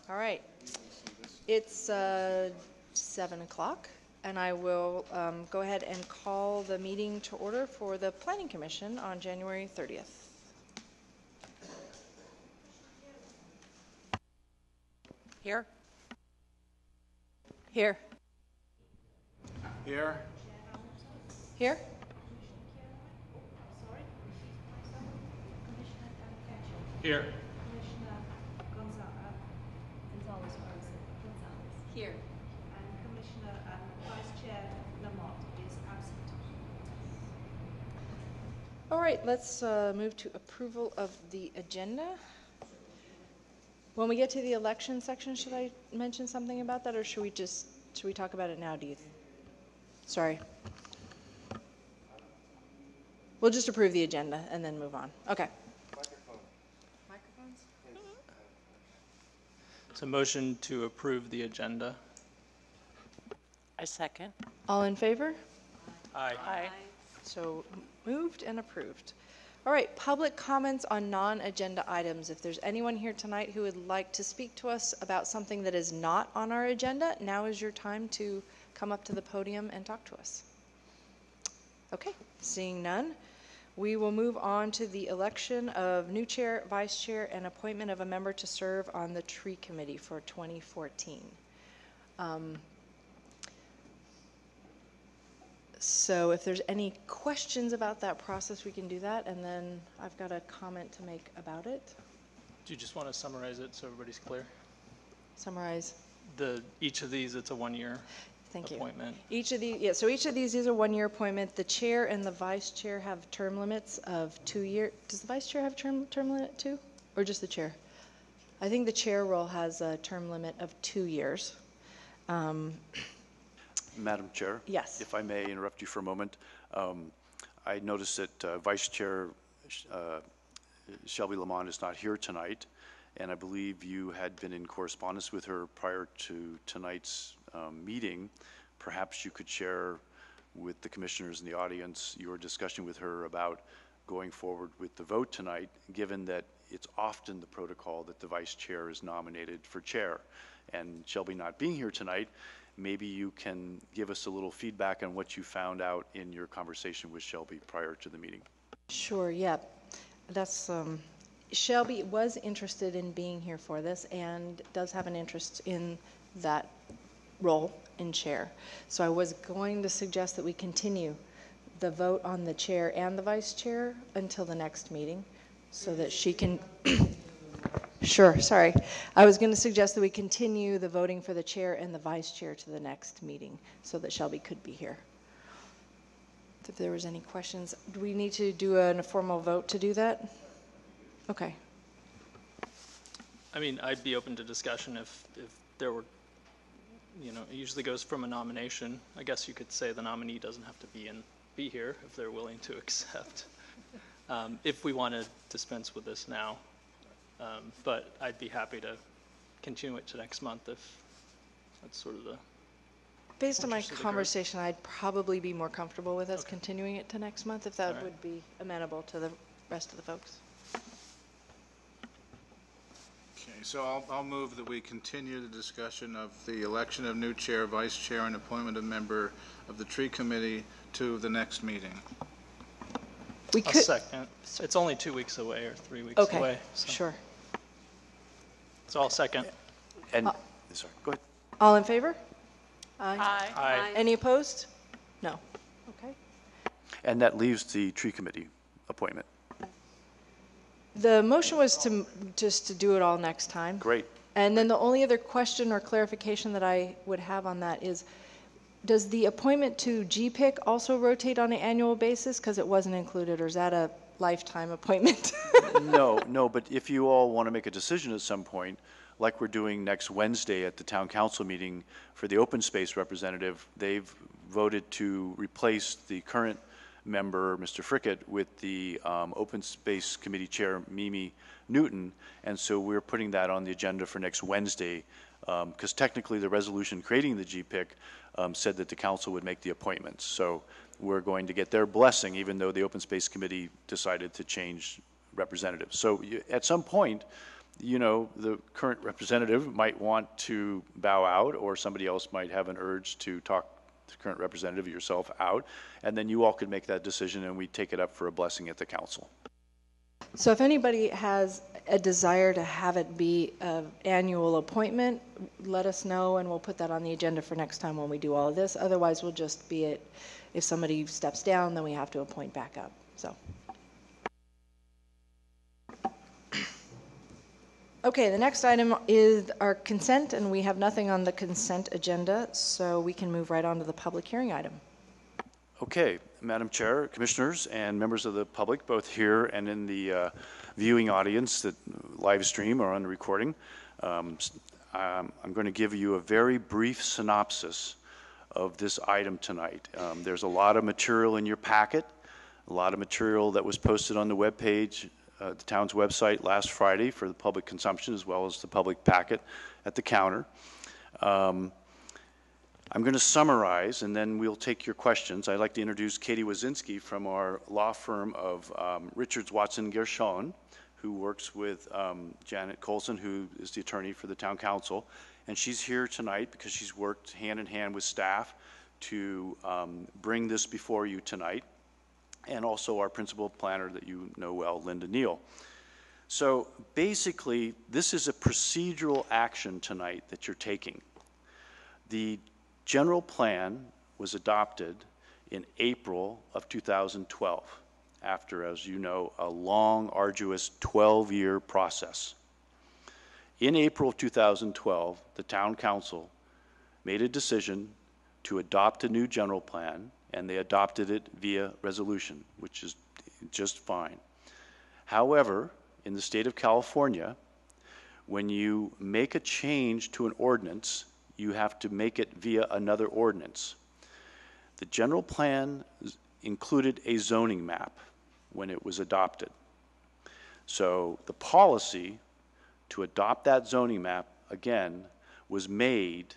All right. It's 7 o'clock, and I will go ahead and call the meeting to order for the Planning Commission on January 30th. Here. Here. Here. Here. Here. Here. And Commissioner Vice Chair Lamont is absent. All right, let's move to approval of the agenda. When we get to the election section, should I mention something about that, or should we talk about it now? Sorry. We'll just approve the agenda and then move on. Okay. Microphones? It's a motion to approve the agenda. I second. All in favor? Aye. Aye. So moved and approved. All right, public comments on non-agenda items. If there's anyone here tonight who would like to speak to us about something that is not on our agenda, now is your time to come up to the podium and talk to us. Okay, seeing none, we will move on to the election of new chair, vice chair, and appointment of a member to serve on the tree committee for 2014. So if there's any questions about that process, we can do that, and then I've got a comment to make about it. Do you just want to summarize it so everybody's clear? Summarize. Each of these, it's a one-year appointment. Each of these, so each of these is a one-year appointment. The chair and the vice chair have term limits of 2 years. Does the vice chair have term limit too, or just the chair? I think the chair role has a term limit of 2 years. Madam Chair? Yes. If I may interrupt you for a moment. I noticed that Vice Chair Shelby Lamont is not here tonight, and I believe you had been in correspondence with her prior to tonight's meeting. Perhaps you could share with the commissioners in the audience your discussion with her about going forward with the vote tonight, given that it's often the protocol that the Vice Chair is nominated for chair. And Shelby not being here tonight, maybe you can give us a little feedback on what you found out in your conversation with Shelby prior to the meeting. Sure, yeah. That's, Shelby was interested in being here for this and does have an interest in that role in chair. So I was going to suggest that we continue the vote on the chair and the vice chair until the next meeting so that she can... Sure, sorry. I was going to suggest that we continue the voting for the chair and the vice chair to the next meeting so that Shelby could be here. If there was any questions, do we need to do a formal vote to do that? Okay. I mean, I'd be open to discussion if there were, it usually goes from a nomination. I guess you could say the nominee doesn't have to be here if they're willing to accept. If we want to dispense with this now. But I'd be happy to continue it to next month if that's sort of the... Based on my conversation, I'd probably be more comfortable with us continuing it to next month if that would be amenable to the rest of the folks. Okay, so I'll move that we continue the discussion of the election of new chair, vice chair, and appointment of member of the tree committee to the next meeting. We could... I'll second. It's only 2 weeks away or 3 weeks away. So. Sure. So I'll second. And, sorry, go ahead. All in favor? Aye. Aye. Aye. Any opposed? No. Okay. And that leaves the tree committee appointment. The motion was to do it all next time. Great. And then the only other question or clarification that I would have on that is, does the appointment to GPIC also rotate on an annual basis? Because it wasn't included, or is that a lifetime appointment? No, but if you all want to make a decision at some point, like we're doing next Wednesday at the town council meeting for the open space representative, they've voted to replace the current member, Mr. Frickett, with the open space committee chair, Mimi Newton, and so we're putting that on the agenda for next Wednesday, because technically the resolution creating the GPIC said that the council would make the appointments. So we're going to get their blessing, even though the Open Space Committee decided to change representatives. So at some point, the current representative might want to bow out, or somebody else might have an urge to talk the current representative, yourself, out, and then you all could make that decision and we take it up for a blessing at the council. So if anybody has a desire to have it be an annual appointment, let us know and we'll put that on the agenda for next time when we do all of this. Otherwise, we'll just be it, if somebody steps down, then we have to appoint back up. So. Okay, the next item is our consent, and we have nothing on the consent agenda, so we can move right on to the public hearing item. Okay, Madam Chair, Commissioners, and members of the public, both here and in the viewing audience that live stream or on the recording, I'm going to give you a very brief synopsis of this item tonight. There's a lot of material in your packet, a lot of material that was posted on the webpage, the town's website last Friday for the public consumption, as well as the public packet at the counter. I'm going to summarize, and then we'll take your questions. I'd like to introduce Katie Wazinski from our law firm of Richards, Watson, Gershon, who works with Janet Colson, who is the attorney for the town council. And she's here tonight because she's worked hand in hand with staff to bring this before you tonight. And also our principal planner that you know well, Linda Neal. So basically, this is a procedural action tonight that you're taking. The general plan was adopted in April of 2012, after, as you know, a long, arduous 12-year process. In April of 2012, the town council made a decision to adopt a new general plan, and they adopted it via resolution, which is just fine. However, in the state of California, when you make a change to an ordinance, you have to make it via another ordinance. The general plan included a zoning map when it was adopted. So the policy to adopt that zoning map, again, was made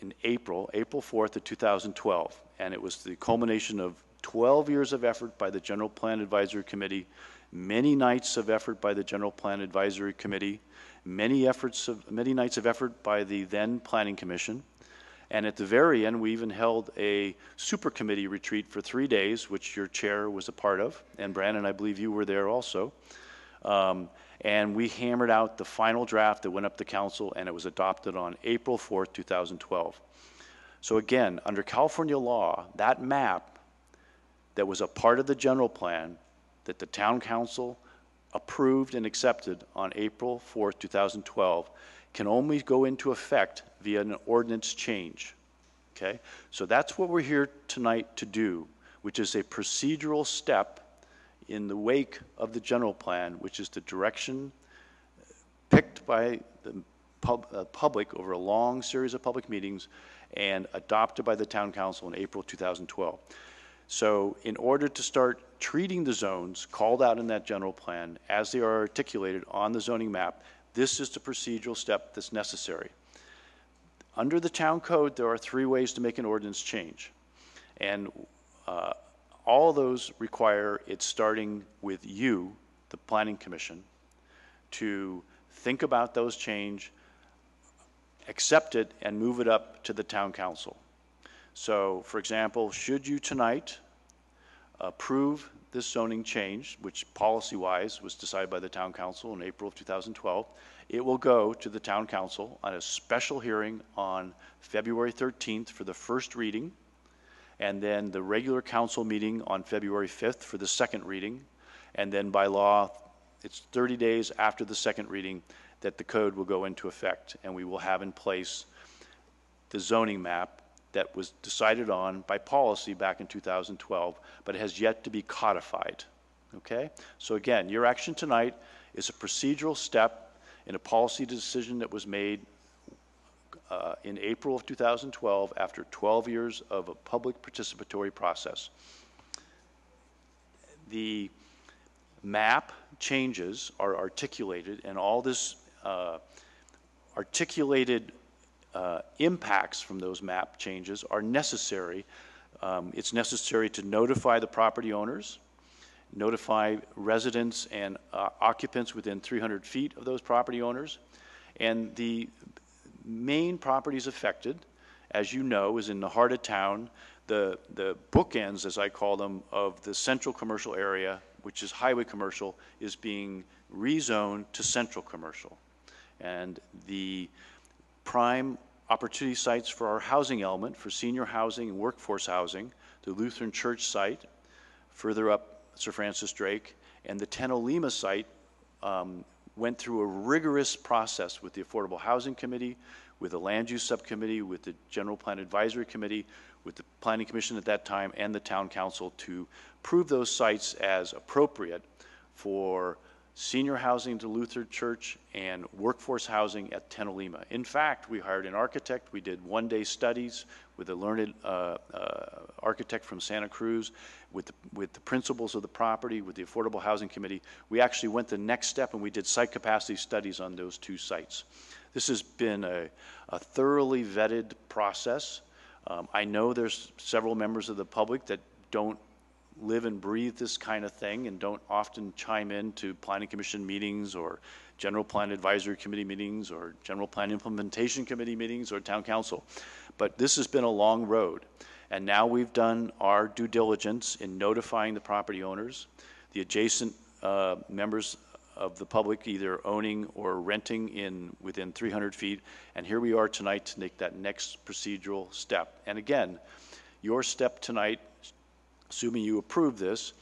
in April 4th of 2012, and it was the culmination of 12 years of effort by the General Plan Advisory Committee, many nights of effort by the General Plan Advisory Committee, many nights of effort by the then Planning Commission, and at the very end, we even held a super committee retreat for 3 days, which your chair was a part of, and Brandon, I believe you were there also. And we hammered out the final draft that went up to council, and it was adopted on April 4th, 2012. So again, under California law, that map that was a part of the general plan that the town council approved and accepted on April 4th, 2012, can only go into effect via an ordinance change. Okay? So that's what we're here tonight to do, which is a procedural step in the wake of the general plan, which is the direction picked by the public over a long series of public meetings and adopted by the town council in April 2012. So in order to start treating the zones called out in that general plan as they are articulated on the zoning map, this is the procedural step that's necessary. Under the town code, there are 3 ways to make an ordinance change. And all of those require it starting with you, the Planning Commission, to think about those change, accept it, and move it up to the town council. So, for example, should you tonight approve this zoning change, which policy-wise was decided by the town council in April of 2012, it will go to the town council on a special hearing on February 13th for the first reading, and then the regular council meeting on February 5th for the second reading, and then by law, it's 30 days after the second reading that the code will go into effect, and we will have in place the zoning map that was decided on by policy back in 2012, but has yet to be codified, okay? So again, your action tonight is a procedural step in a policy decision that was made in April of 2012 after 12 years of a public participatory process. The map changes are articulated, and all this articulated impacts from those map changes are necessary. It's necessary to notify the property owners. notify residents and occupants within 300 feet of those property owners. And the main properties affected, as you know, is in the heart of town, the bookends, as I call them, of the central commercial area, which is highway commercial, is being rezoned to central commercial. And the prime opportunity sites for our housing element, for senior housing and workforce housing, the Lutheran Church site, further up Sir Francis Drake, and the Tenolima site went through a rigorous process with the Affordable Housing Committee, with the Land Use Subcommittee, with the General Plan Advisory Committee, with the Planning Commission at that time, and the Town Council to prove those sites as appropriate for senior housing to Lutheran Church and workforce housing at Tenolima. In fact, we hired an architect. We did one-day studies with a learned architect from Santa Cruz, with the principals of the property, with the Affordable Housing Committee. We actually went the next step and we did site capacity studies on those two sites. This has been a thoroughly vetted process. I know there's several members of the public that don't live and breathe this kind of thing and don't often chime in to Planning Commission meetings or General Plan Advisory Committee meetings or General Plan Implementation Committee meetings or Town Council. But this has been a long road. And now we've done our due diligence in notifying the property owners, the adjacent members of the public either owning or renting within 300 feet. And here we are tonight to make that next procedural step. And again, your step tonight, assuming you approve this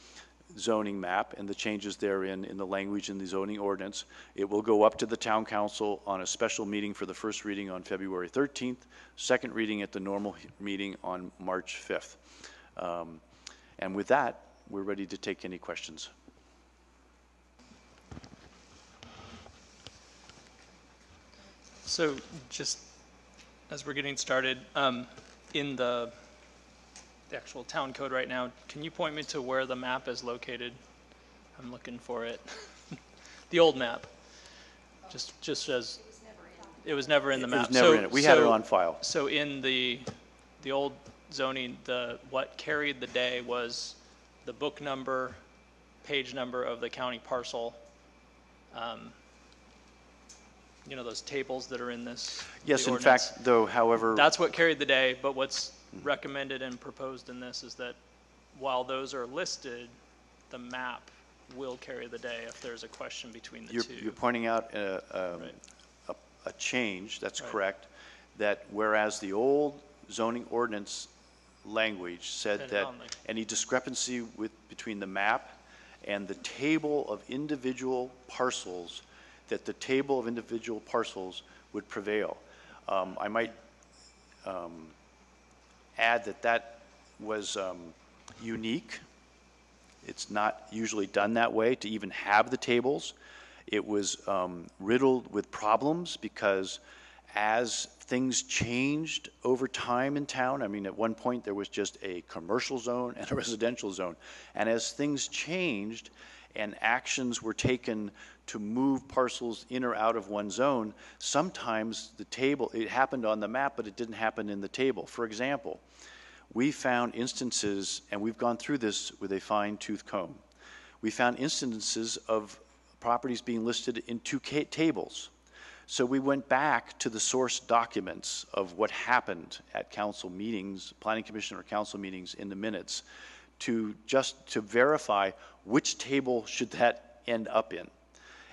zoning map and the changes therein in the language in the zoning ordinance, it will go up to the Town Council on a special meeting for the first reading on February 13th, second reading at the normal meeting on March 5th. And with that, we're ready to take any questions. So just as we're getting started, in the actual town code right now, can you point me to where the map is located? I'm looking for it. The old map. Just as it was never in the map. It was never in it. We had it on file. So in the old zoning, what carried the day was the book number, page number of the county parcel. You know, those tables that are in this. Yes, in fact, though, however. That's what carried the day, but what's recommended and proposed in this is that while those are listed, the map will carry the day if there's a question between the two. You're pointing out a change, that's correct, that whereas the old zoning ordinance language said that any discrepancy between the map and the table of individual parcels, that the table of individual parcels would prevail. I might add that was unique. It's not usually done that way to even have the tables. It was riddled with problems because as things changed over time in town, I mean, at one point there was just a commercial zone and a residential zone. And as things changed and actions were taken to move parcels in or out of one zone, sometimes the table, it happened on the map, but it didn't happen in the table. For example, we found instances, and we've gone through this with a fine-tooth comb, we found instances of properties being listed in two tables. So we went back to the source documents of what happened at council meetings, planning commission or council meetings in the minutes, to verify which table should that end up in.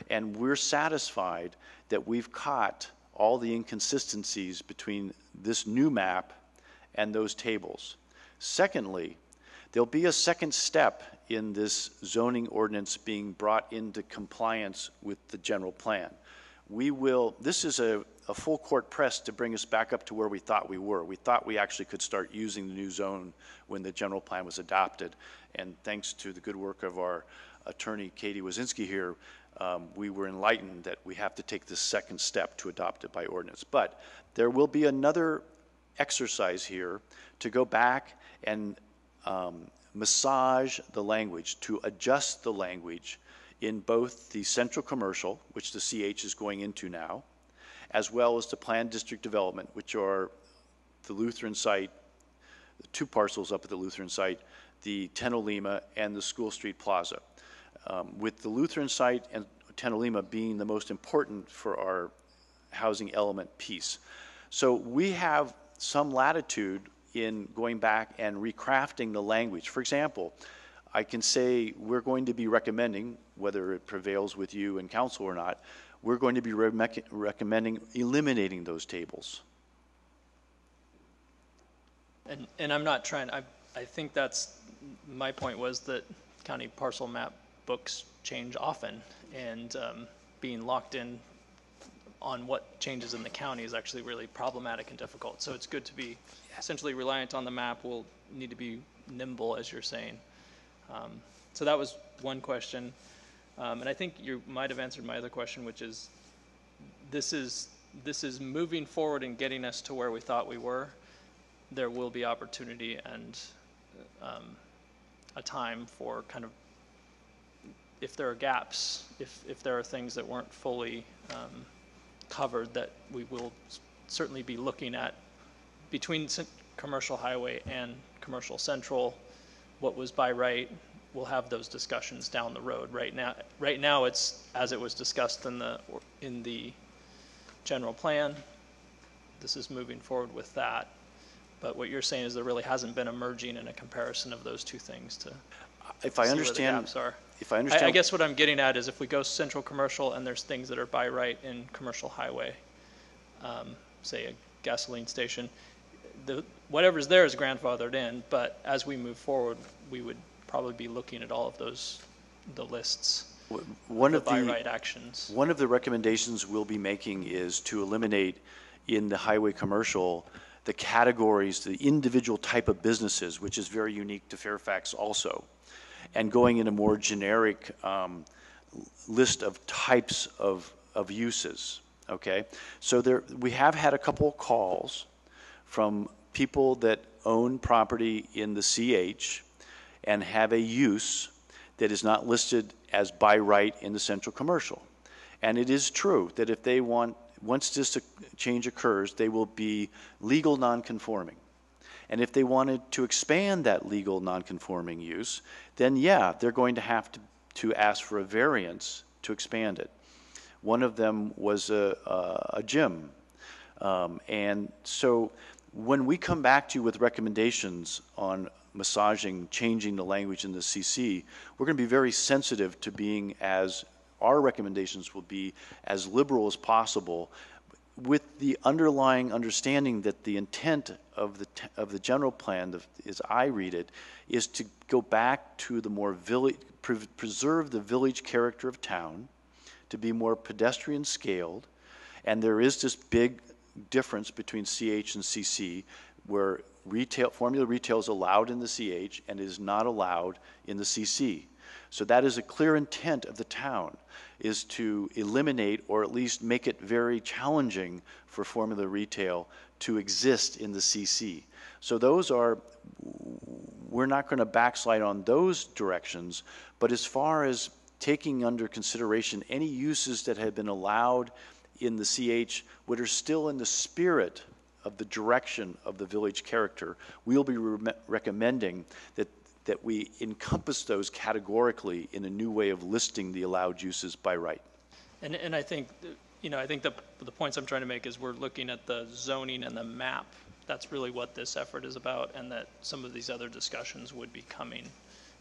And we're satisfied that we've caught all the inconsistencies between this new map and those tables. Secondly, there'll be a second step in this zoning ordinance being brought into compliance with the general plan. This is a full court press to bring us back up to where we thought we were. We thought we actually could start using the new zone when the general plan was adopted. And thanks to the good work of our attorney, Katie Wazinski here, we were enlightened that we have to take this second step to adopt it by ordinance. But there will be another exercise here to go back and massage the language, to adjust the language in both the central commercial, which the CH is going into now, as well as the planned district development, which are the Lutheran site, the two parcels up at the Lutheran site, the Tenolima, and the School Street Plaza, with the Lutheran site and Tenolima being the most important for our housing element piece. So we have some latitude in going back and recrafting the language. For example, I can say we're going to be recommending, whether it prevails with you and council or not, we're going to be recommending eliminating those tables. And I'm not trying, I think that's, my point was that county parcel map books change often, and being locked in on what changes in the county is actually really problematic and difficult. So it's good to be essentially reliant on the map. We'll need to be nimble, as you're saying. So that was one question. And I think you might have answered my other question, which is this is moving forward and getting us to where we thought we were. There will be opportunity and a time for kind of, if there are gaps, if there are things that weren't fully covered, that we will certainly be looking at between commercial highway and commercial central, what was by right. We'll have those discussions down the road. Right now it's as it was discussed in the general plan. This is moving forward with that. But what you're saying is there really hasn't been a merging and a comparison of those two things to If I see understand, where the gaps are. if I understand, I guess what I'm getting at is if we go central commercial and there's things that are by right in commercial highway, say a gasoline station, whatever's there is grandfathered in, but as we move forward, we would probably be looking at all of those, the lists, one the of by the right actions. one of the recommendations we'll be making is to eliminate in the highway commercial the categories, the individual type of businesses, which is very unique to Fairfax also, and going in a more generic list of types of uses, okay? So we have had a couple of calls from people that own property in the CH and have a use that is not listed as by right in the central commercial. And it is true that if they want, once this change occurs, they will be legal nonconforming. And if they wanted to expand that legal nonconforming use, then yeah, they're going to have to ask for a variance to expand it. One of them was a gym. And so when we come back to you with recommendations on massaging, changing the language in the CC, we're going to be very sensitive to being as, our recommendations will be as liberal as possible, with the underlying understanding that the intent of the general plan, as I read it, is to go back to the more village, preserve the village character of town, to be more pedestrian scaled, and there is this big difference between CH and CC, where formula retail is allowed in the CH and is not allowed in the CC. So that is a clear intent of the town, is to eliminate or at least make it very challenging for formula retail to exist in the CC. So those are, we're not going to backslide on those directions, but as far as taking under consideration any uses that have been allowed in the CH, what are still in the spirit of the direction of the village character, we'll be recommending that we encompass those categorically in a new way of listing the allowed uses by right. And I think, I think the points I'm trying to make is we're looking at the zoning and the map. That's really what this effort is about, and that some of these other discussions would be coming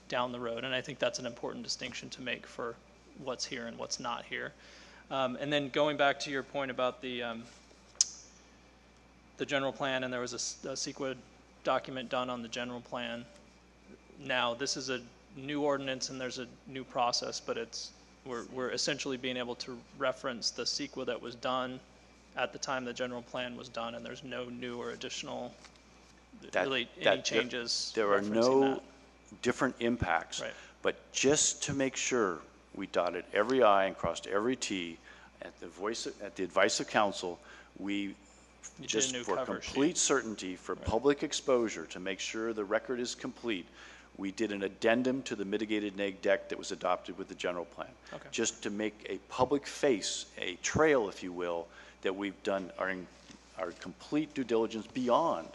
down the road. And I think that's an important distinction to make for what's here and what's not here. And then going back to your point about the general plan, and there was a CEQA document done on the general plan. Now, this is a new ordinance and there's a new process, but we're essentially being able to reference the CEQA that was done at the time the general plan was done, and there's no new or additional any changes. There are no that. different impacts, right. But just to make sure we dotted every I and crossed every T, at the advice of council, we just for complete certainty, for public exposure, to make sure the record is complete, we did an addendum to the mitigated neg deck that was adopted with the general plan. Okay. Just to make a public face, a trail, if you will, that we've done our complete due diligence beyond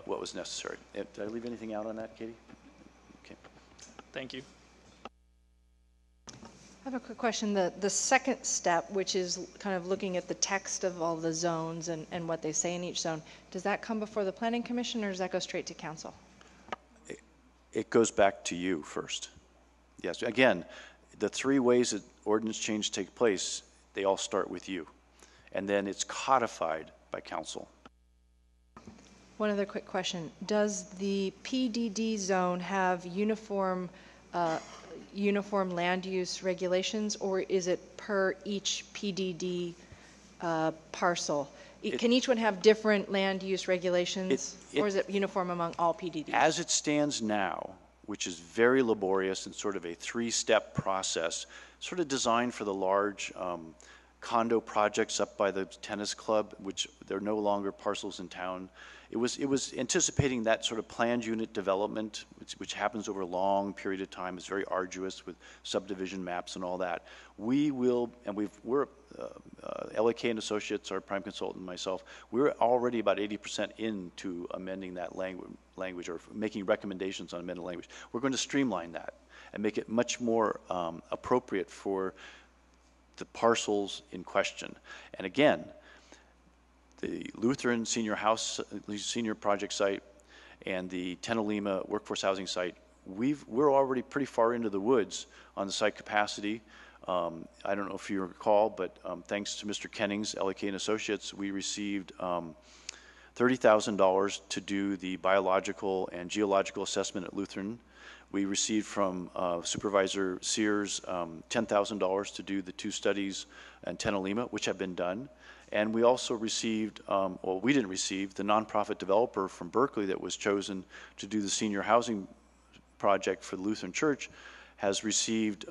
what was necessary. Did I leave anything out on that, Katie? Thank you. I have a quick question. The second step, which is kind of looking at the text of all the zones and what they say in each zone, does that come before the Planning Commission or does that go straight to council? It goes back to you first. Yes, again, the three ways that ordinance change take place, they all start with you. And then it's codified by council. One other quick question. Does the PDD zone have uniform land use regulations, or is it per each PDD parcel? Can each one have different land use regulations, or is it uniform among all PDDs? As it stands now, which is very laborious and sort of a three-step process, sort of designed for the large condo projects up by the tennis club, which they're no longer parcels in town. It was anticipating that sort of planned unit development, which happens over a long period of time. It's very arduous with subdivision maps and all that. We will, and we're LAK and Associates, our prime consultant, and myself, we're already about 80% into amending that language or making recommendations on amended language. We're going to streamline that and make it much more appropriate for the parcels in question. And again, the Lutheran Senior Project site and the Tenalima Workforce Housing site, we're already pretty far into the woods on the site capacity. I don't know if you recall, but thanks to Mr. Kennings, LAK and Associates, we received $30,000 to do the biological and geological assessment at Lutheran. We received from Supervisor Sears $10,000 to do the two studies in Tenalima, which have been done. And we also received, well, we didn't receive, the nonprofit developer from Berkeley that was chosen to do the senior housing project for the Lutheran Church has received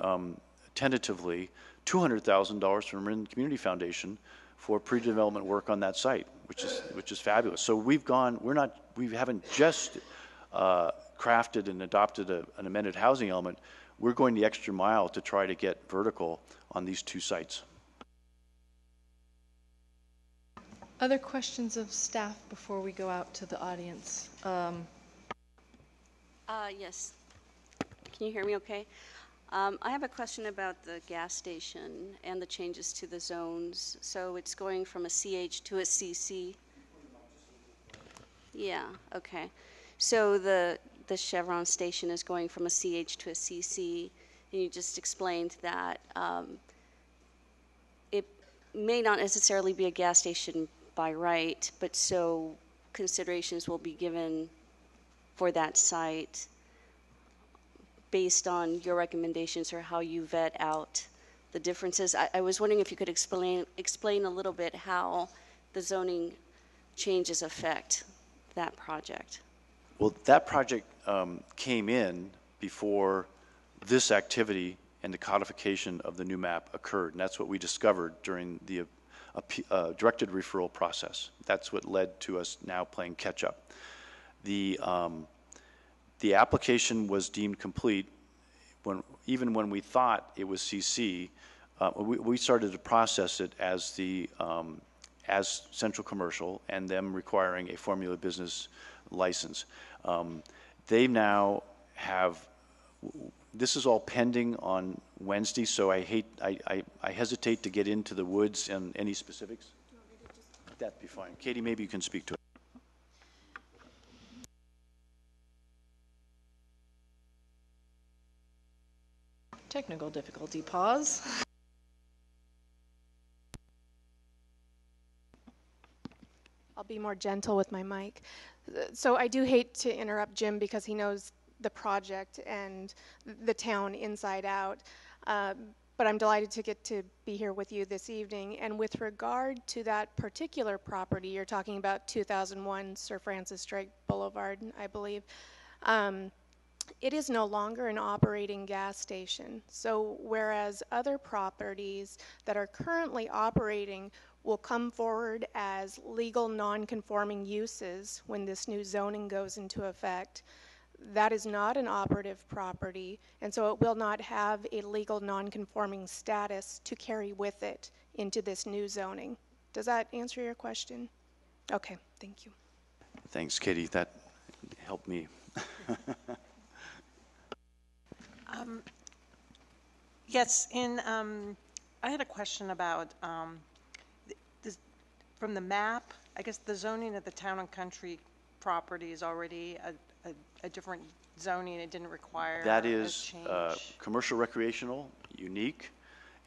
tentatively $200,000 from Marin Community Foundation for pre-development work on that site, which is fabulous. So we haven't just crafted and adopted an amended housing element. We're going the extra mile to try to get vertical on these two sites. Other questions of staff before we go out to the audience? Yes. Can you hear me okay? I have a question about the gas station and the changes to the zones. So it's going from a CH to a CC. Yeah, okay. So the Chevron station is going from a CH to a CC, and you just explained that it may not necessarily be a gas station by right, but so considerations will be given for that site based on your recommendations or how you vet out the differences. I was wondering if you could explain a little bit how the zoning changes affect that project. Well, that project came in before this activity and the codification of the new map occurred, and that's what we discovered during the directed referral process. That's what led to us now playing catch up. The application was deemed complete even when we thought it was CC. We started to process it as central commercial and them requiring a formula business license. They now have. This is all pending on Wednesday, so I hesitate to get into the woods and any specifics. That'd be fine. Katie, maybe you can speak to it. Technical difficulty, pause. I'll be more gentle with my mic. So I do hate to interrupt Jim because he knows the project and the town inside out. But I'm delighted to get to be here with you this evening. And with regard to that particular property, you're talking about 2001 Sir Francis Drake Boulevard, I believe. It is no longer an operating gas station. So whereas other properties that are currently operating will come forward as legal non-conforming uses when this new zoning goes into effect, that is not an operative property, and so it will not have a legal non-conforming status to carry with it into this new zoning. Does that answer your question? Okay, thank you. Thanks, Katie. That helped me. Yes, I had a question about from the map. I guess the zoning of the town and country property is already a different zoning. It didn't require That a is change. commercial recreational, unique,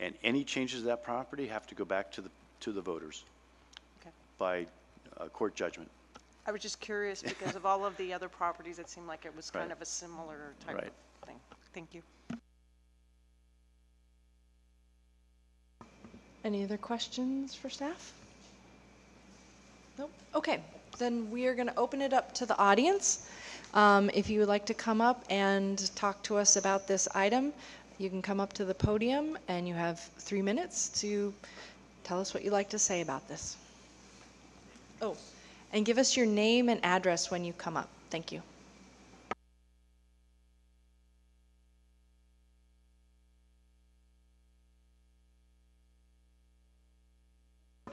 and any changes to that property have to go back to the voters Okay. by court judgment. I was just curious because of all of the other properties, it seemed like it was kind Right. of a similar type Right. of thing. Thank you. Any other questions for staff? Nope. Okay, then we are going to open it up to the audience. If you would like to come up and talk to us about this item, you can come up to the podium and you have 3 minutes to tell us what you'd like to say about this. Oh, and give us your name and address when you come up. Thank you.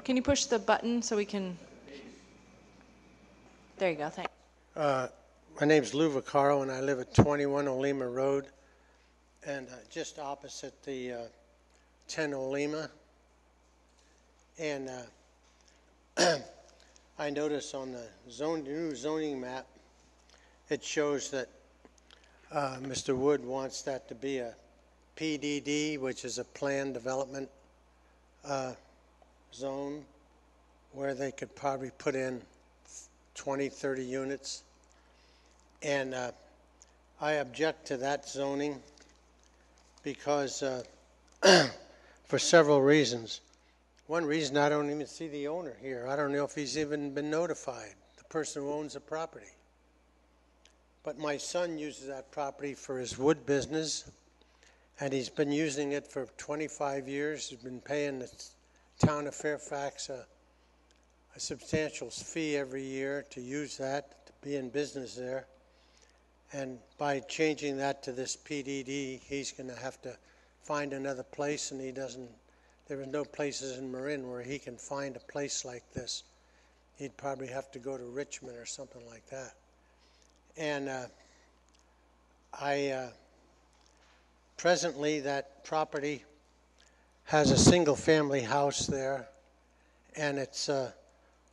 Can you push the button so we can... There you go, thanks. My name's Lou Vaccaro, and I live at 21 Olema Road, and just opposite the 10 Olema. And I notice on the new zoning map, it shows that Mr. Wood wants that to be a PDD, which is a planned development zone, where they could probably put in 20, 30 units. And I object to that zoning because for several reasons. One reason, I don't even see the owner here. I don't know if he's even been notified, the person who owns the property. But my son uses that property for his wood business, and he's been using it for 25 years. He's been paying the town of Fairfax a substantial fee every year to use that, to be in business there. And by changing that to this PDD, he's going to have to find another place, and there are no places in Marin where he can find a place like this. He'd probably have to go to Richmond or something like that. And presently that property has a single-family house there, and it's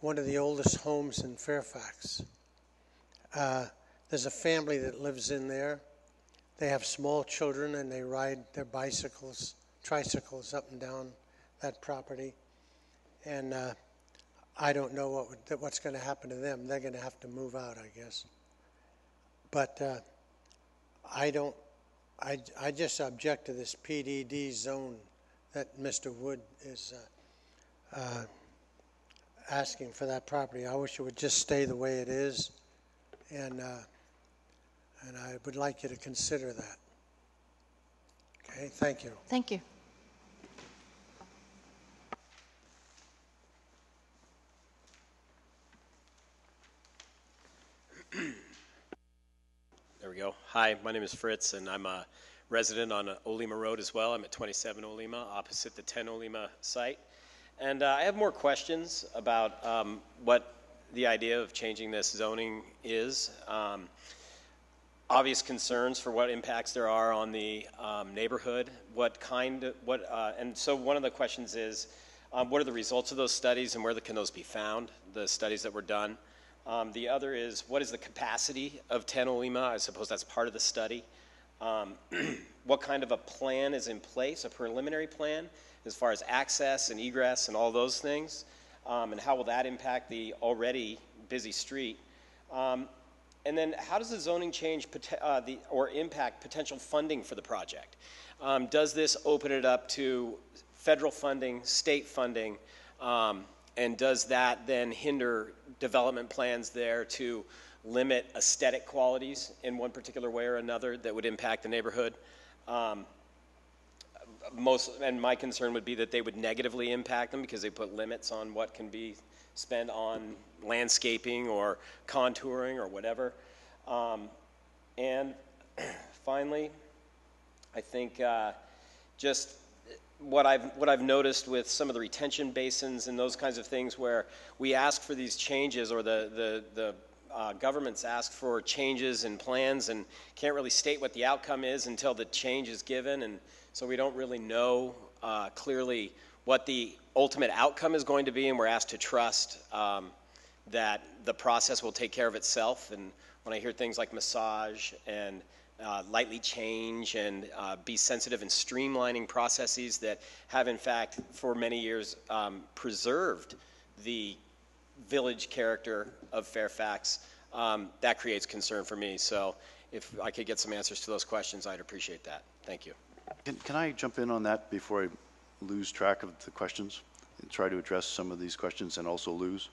one of the oldest homes in Fairfax. There's a family that lives in there. They have small children, and they ride their tricycles up and down that property. And I don't know what's going to happen to them. They're going to have to move out, I guess. But I just object to this PDD zone that Mr. Wood is asking for that property. I wish it would just stay the way it is, and I would like you to consider that. Okay, thank you. Thank you. There we go. Hi, my name is Fritz, and I'm a resident on Olema Road as well. I'm at 27 Olema, opposite the 10 Olema site. And I have more questions about what the idea of changing this zoning is. Obvious concerns for what impacts there are on the neighborhood. And so one of the questions is, what are the results of those studies, and where can those be found, the studies that were done? The other is, what is the capacity of 10 Olema? I suppose that's part of the study. What kind of a plan is in place, a preliminary plan, as far as access and egress and all those things? And how will that impact the already busy street? And then how does the zoning change or impact potential funding for the project? Does this open it up to federal funding, state funding, and does that then hinder development plans there to limit aesthetic qualities in one particular way or another that would impact the neighborhood? And my concern would be that they would negatively impact them because they put limits on what can be spent on landscaping or contouring or whatever. And finally, I think just what I've noticed with some of the retention basins and those kinds of things where we ask for these changes, or the governments ask for changes in plans and can't really state what the outcome is until the change is given, and so we don't really know clearly what the ultimate outcome is going to be, and we're asked to trust that the process will take care of itself. And when I hear things like massage and lightly change and be sensitive and streamlining processes that have in fact for many years preserved the village character of Fairfax, that creates concern for me. So if I could get some answers to those questions, I'd appreciate that. Thank you. Can I jump in on that before I lose track of the questions and try to address some of these questions and also lose?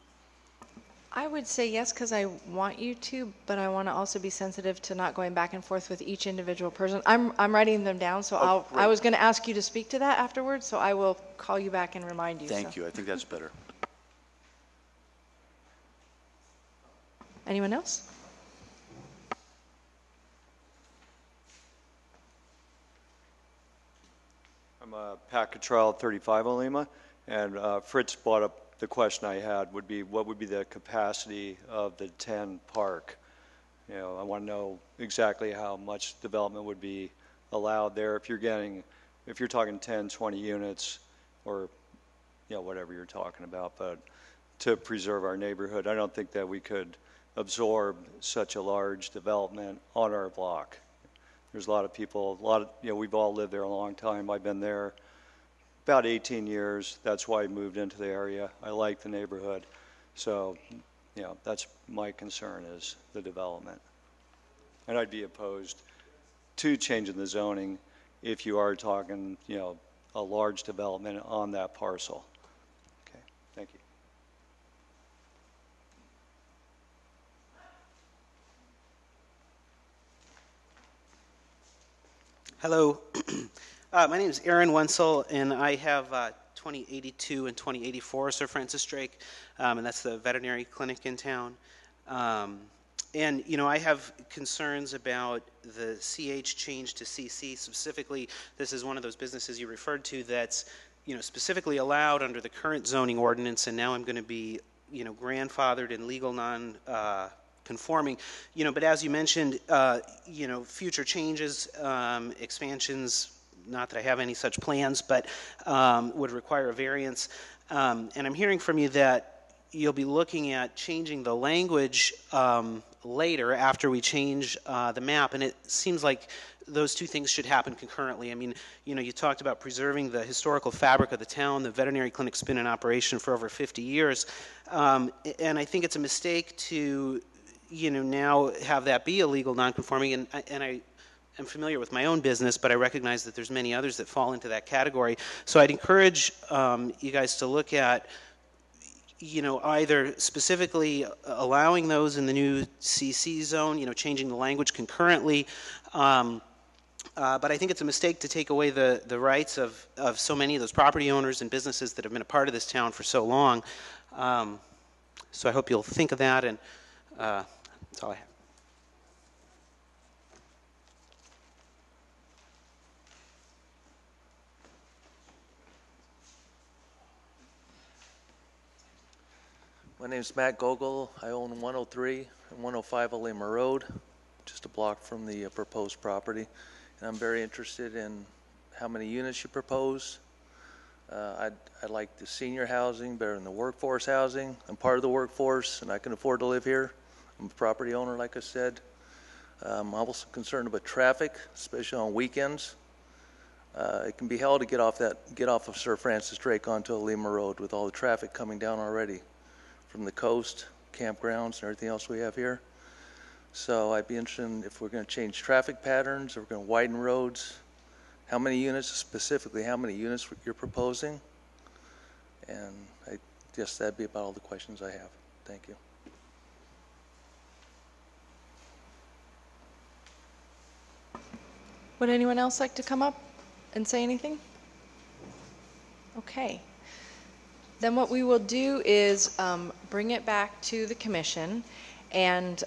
I would say yes, because I want you to, but I want to also be sensitive to not going back and forth with each individual person. I'm writing them down, so I was going to ask you to speak to that afterwards, so I will call you back and remind you. Thank you. I think that's better. Anyone else? I'm Pat Cottrell, 35 Olema, and Fritz brought up the question I had would be, what would be the capacity of the 10 park? You know, I want to know exactly how much development would be allowed there if you're talking 10, 20 units or, you know, whatever you're talking about, but to preserve our neighborhood, I don't think that we could absorb such a large development on our block. There's a lot of people, we've all lived there a long time. I've been there about 18 years. That's why I moved into the area. I like the neighborhood. So, you know, that's my concern is the development. And I'd be opposed to changing the zoning if you are talking, you know, a large development on that parcel. Okay, thank you. Hello, my name is Aaron Wenzel, and I have 2082 and 2084 Sir Francis Drake, and that's the veterinary clinic in town. And, you know, I have concerns about the CH change to CC. Specifically, this is one of those businesses you referred to that's, you know, specifically allowed under the current zoning ordinance, and now I'm going to be, you know, grandfathered in legal non-conforming. You know, but as you mentioned, you know, future changes, expansions, not that I have any such plans, but would require a variance. And I'm hearing from you that you'll be looking at changing the language later after we change the map, and it seems like those two things should happen concurrently. I mean, you know, you talked about preserving the historical fabric of the town. The veterinary clinic's been in operation for over 50 years, and I think it's a mistake to, you know, now have that be a legal non-conforming, and I am familiar with my own business, but I recognize that there's many others that fall into that category. So I'd encourage you guys to look at, you know, either specifically allowing those in the new CC zone, you know, changing the language concurrently, but I think it's a mistake to take away the rights of so many of those property owners and businesses that have been a part of this town for so long. So I hope you'll think of that, and that's all I have. My name is Matt Gogol. I own 103 and 105 Olema Road, just a block from the proposed property. And I'm very interested in how many units you propose. I'd like the senior housing better than the workforce housing. I'm part of the workforce and I can afford to live here. I'm a property owner, like I said. I'm also concerned about traffic, especially on weekends. It can be hell to get off of Sir Francis Drake onto Olema Road with all the traffic coming down already from the coast, campgrounds, and everything else we have here. So I'd be interested in if we're going to change traffic patterns, or we're going to widen roads, how many units, specifically how many units you're proposing. And I guess that'd be about all the questions I have. Thank you. Would anyone else like to come up and say anything? Okay. Then what we will do is bring it back to the commission, and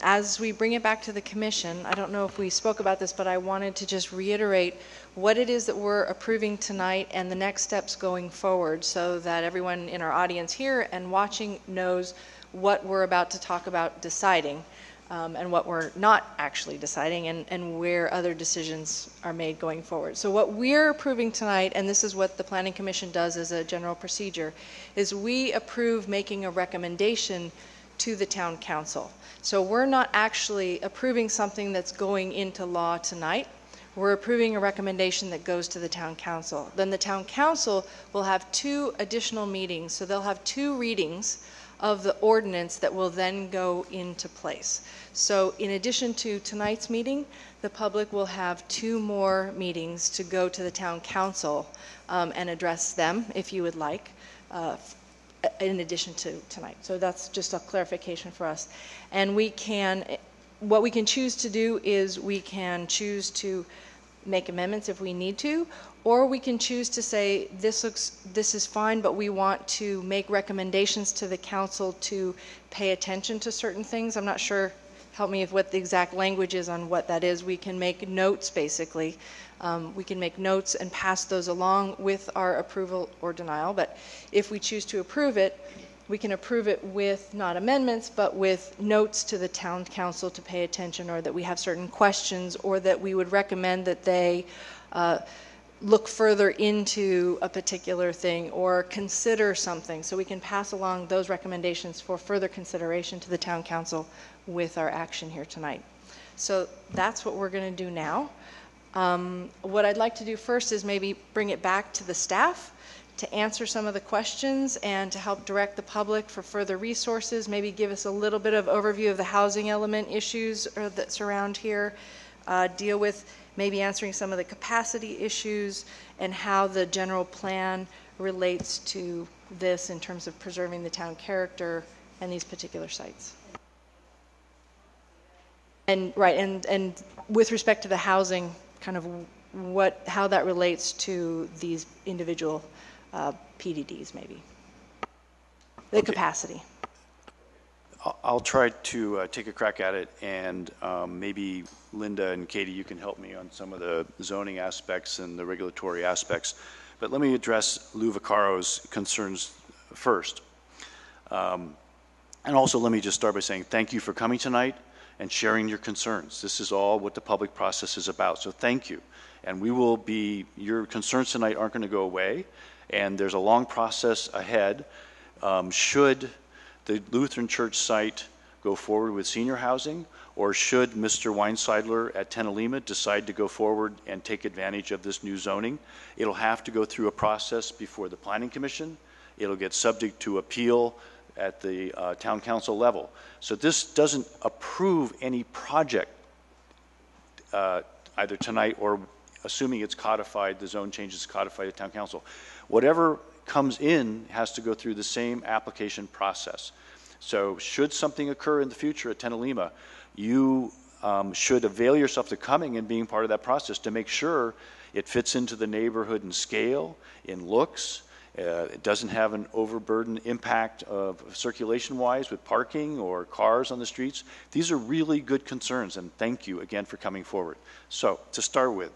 as we bring it back to the commission, I don't know if we spoke about this, but I wanted to just reiterate what it is that we're approving tonight and the next steps going forward, so that everyone in our audience here and watching knows what we're about to talk about deciding, and what we're not actually deciding, and where other decisions are made going forward. So what we're approving tonight, and this is what the Planning Commission does as a general procedure, is we approve making a recommendation to the Town Council. So we're not actually approving something that's going into law tonight. We're approving a recommendation that goes to the Town Council. Then the Town Council will have 2 additional meetings, so they'll have 2 readings of the ordinance that will then go into place. So in addition to tonight's meeting, the public will have 2 more meetings to go to the Town Council and address them, if you would like, in addition to tonight. So that's just a clarification for us. And what we can choose to do is we can choose to make amendments if we need to, or we can choose to say this is fine, but we want to make recommendations to the council to pay attention to certain things. I'm not sure, help me with what the exact language is on what that is. We can make notes, basically. We can make notes and pass those along with our approval or denial, but if we choose to approve it, we can approve it with not amendments, but with notes to the Town Council to pay attention, or that we have certain questions, or that we would recommend that they look further into a particular thing or consider something. So we can pass along those recommendations for further consideration to the Town Council with our action here tonight. So that's what we're going to do now. What I'd like to do first is maybe bring it back to the staff to answer some of the questions and to help direct the public for further resources, maybe give us a little bit of overview of the housing element issues that surround here, deal with maybe answering some of the capacity issues and how the general plan relates to this in terms of preserving the town character and these particular sites. And right, and with respect to the housing, kind of how that relates to these individual PDDs, maybe. The capacity. I'll try to take a crack at it, and maybe Linda and Katie, you can help me on some of the zoning aspects and the regulatory aspects. But let me address Lou Vaccaro's concerns first. And also let me just start by saying thank you for coming tonight and sharing your concerns. This is all what the public process is about, so thank you. And your concerns tonight aren't going to go away, and there's a long process ahead. Should the Lutheran Church site go forward with senior housing, or should Mr. Weinseidler at Tenalima decide to go forward and take advantage of this new zoning? It'll have to go through a process before the Planning Commission. It'll get subject to appeal at the Town Council level. So this doesn't approve any project either tonight or assuming it's codified, the zone change is codified at Town Council. Whatever comes in has to go through the same application process. So should something occur in the future at Tenalima, you should avail yourself to coming and being part of that process to make sure it fits into the neighborhood in scale, in looks. It doesn't have an overburden impact of circulation-wise with parking or cars on the streets. These are really good concerns, and thank you again for coming forward. So to start with,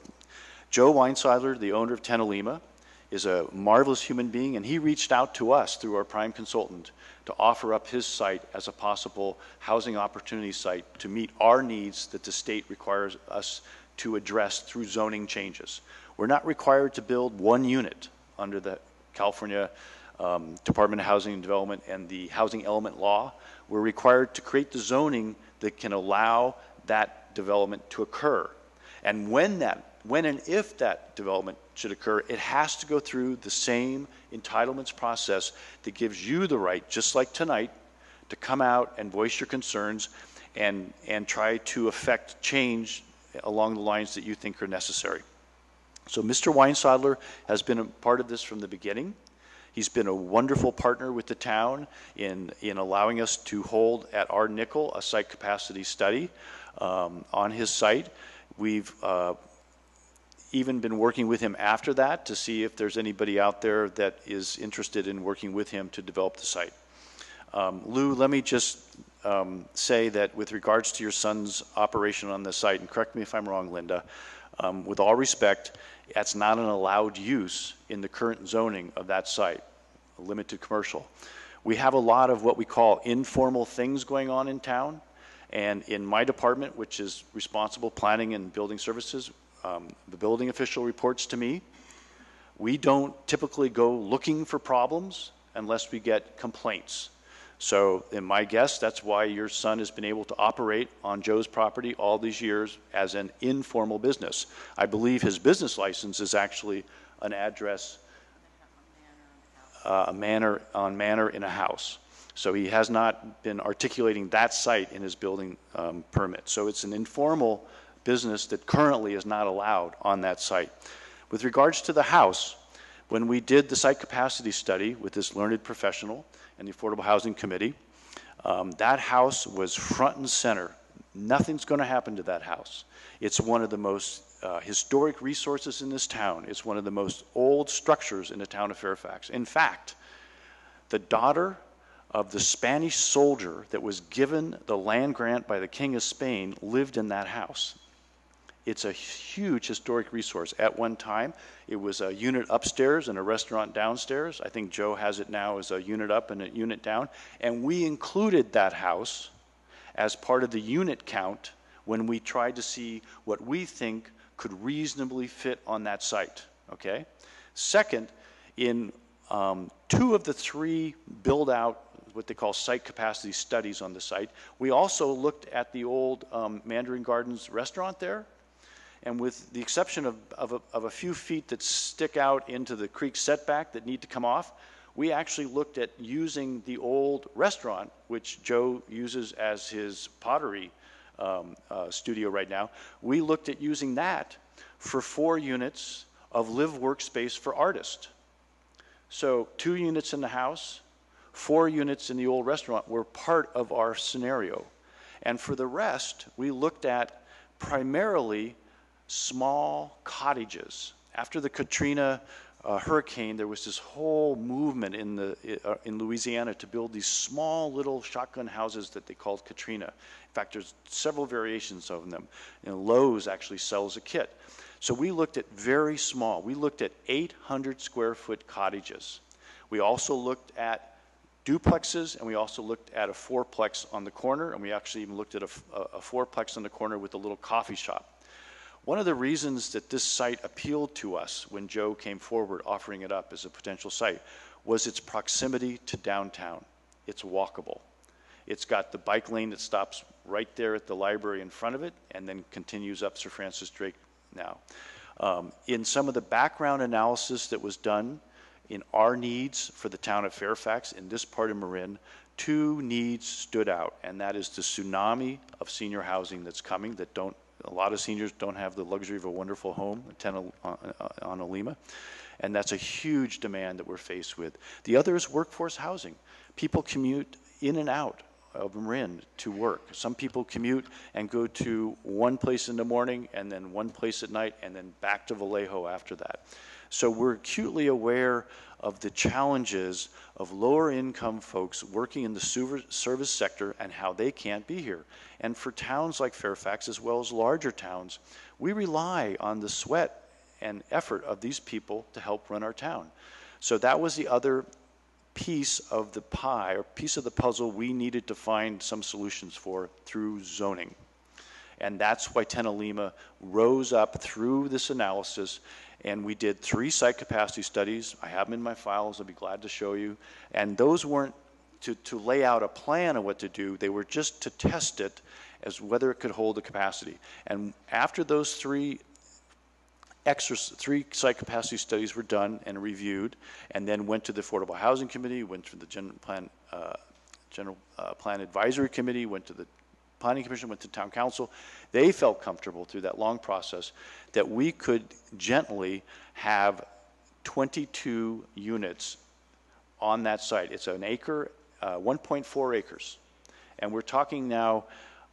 Joe Weinseidler, the owner of Tenalima, is a marvelous human being, and he reached out to us through our prime consultant to offer up his site as a possible housing opportunity site to meet our needs that the state requires us to address through zoning changes. We're not required to build one unit under the California Department of Housing and Development and the housing element law. We're required to create the zoning that can allow that development to occur. And when and if that development should occur, it has to go through the same entitlements process that gives you the right, just like tonight, to come out and voice your concerns and try to affect change along the lines that you think are necessary. So Mr. Weinseidler has been a part of this from the beginning. He's been a wonderful partner with the town in allowing us to hold at our nickel a site capacity study on his site. We've even been working with him after that to see if there's anybody out there that is interested in working with him to develop the site. Lou, let me just say that with regards to your son's operation on the site, and correct me if I'm wrong, Linda, with all respect, that's not an allowed use in the current zoning of that site, limited commercial. We have a lot of what we call informal things going on in town. And in my department, which is responsible planning and building services, the building official reports to me. We don't typically go looking for problems unless we get complaints. So in my guess, that's why your son has been able to operate on Joe's property all these years as an informal business. I believe his business license is actually an address, a manor in a house. So he has not been articulating that site in his building permit. So it's an informal business that currently is not allowed on that site. With regards to the house, when we did the site capacity study with this learned professional and the Affordable Housing Committee, that house was front and center. Nothing's going to happen to that house. It's one of the most historic resources in this town. It's one of the most old structures in the town of Fairfax. In fact, the daughter of the Spanish soldier that was given the land grant by the King of Spain lived in that house. It's a huge historic resource. At one time, it was a unit upstairs and a restaurant downstairs. I think Joe has it now as a unit up and a unit down. And we included that house as part of the unit count when we tried to see what we think could reasonably fit on that site, okay? Second, in 2 of the 3 build-out, what they call site capacity studies on the site, we also looked at the old Mandarin Gardens restaurant there. And with the exception of a few feet that stick out into the creek setback that need to come off, we actually looked at using the old restaurant, which Joe uses as his pottery studio right now. We looked at using that for 4 units of live workspace for artists. So 2 units in the house, 4 units in the old restaurant were part of our scenario. And for the rest, we looked at primarily small cottages. After the Katrina hurricane, there was this whole movement in Louisiana to build these small little shotgun houses that they called Katrina. In fact, there's several variations of them. Lowe's actually sells a kit. So we looked at very small. We looked at 800 square foot cottages. We also looked at duplexes, and we also looked at a 4-plex on the corner, and we actually even looked at a 4-plex on the corner with a little coffee shop. One of the reasons that this site appealed to us when Joe came forward offering it up as a potential site was its proximity to downtown. It's walkable. It's got the bike lane that stops right there at the library in front of it and then continues up Sir Francis Drake now. In some of the background analysis that was done in our needs for the town of Fairfax in this part of Marin, 2 needs stood out, and that is the tsunami of senior housing that's coming that a lot of seniors don't have the luxury of a wonderful home on Olima, and that's a huge demand that we're faced with. The other is workforce housing. People commute in and out of Marin to work. Some people commute and go to one place in the morning and then one place at night and then back to Vallejo after that. So we're acutely aware of the challenges of lower income folks working in the service sector and how they can't be here. And for towns like Fairfax, as well as larger towns, we rely on the sweat and effort of these people to help run our town. So that was the other piece of the pie, or piece of the puzzle we needed to find some solutions for through zoning. And that's why Tenalima rose up through this analysis. And we did 3 site capacity studies. I have them in my files. I'll be glad to show you. And those weren't to lay out a plan of what to do. They were just to test it as whether it could hold the capacity. And after those 3 site capacity studies were done and reviewed, and then went to the Affordable Housing Committee, went to the General Plan Advisory Committee, went to the Planning Commission, went to Town Council. They felt comfortable through that long process that we could gently have 22 units on that site. It's an acre, 1.4 acres. And we're talking now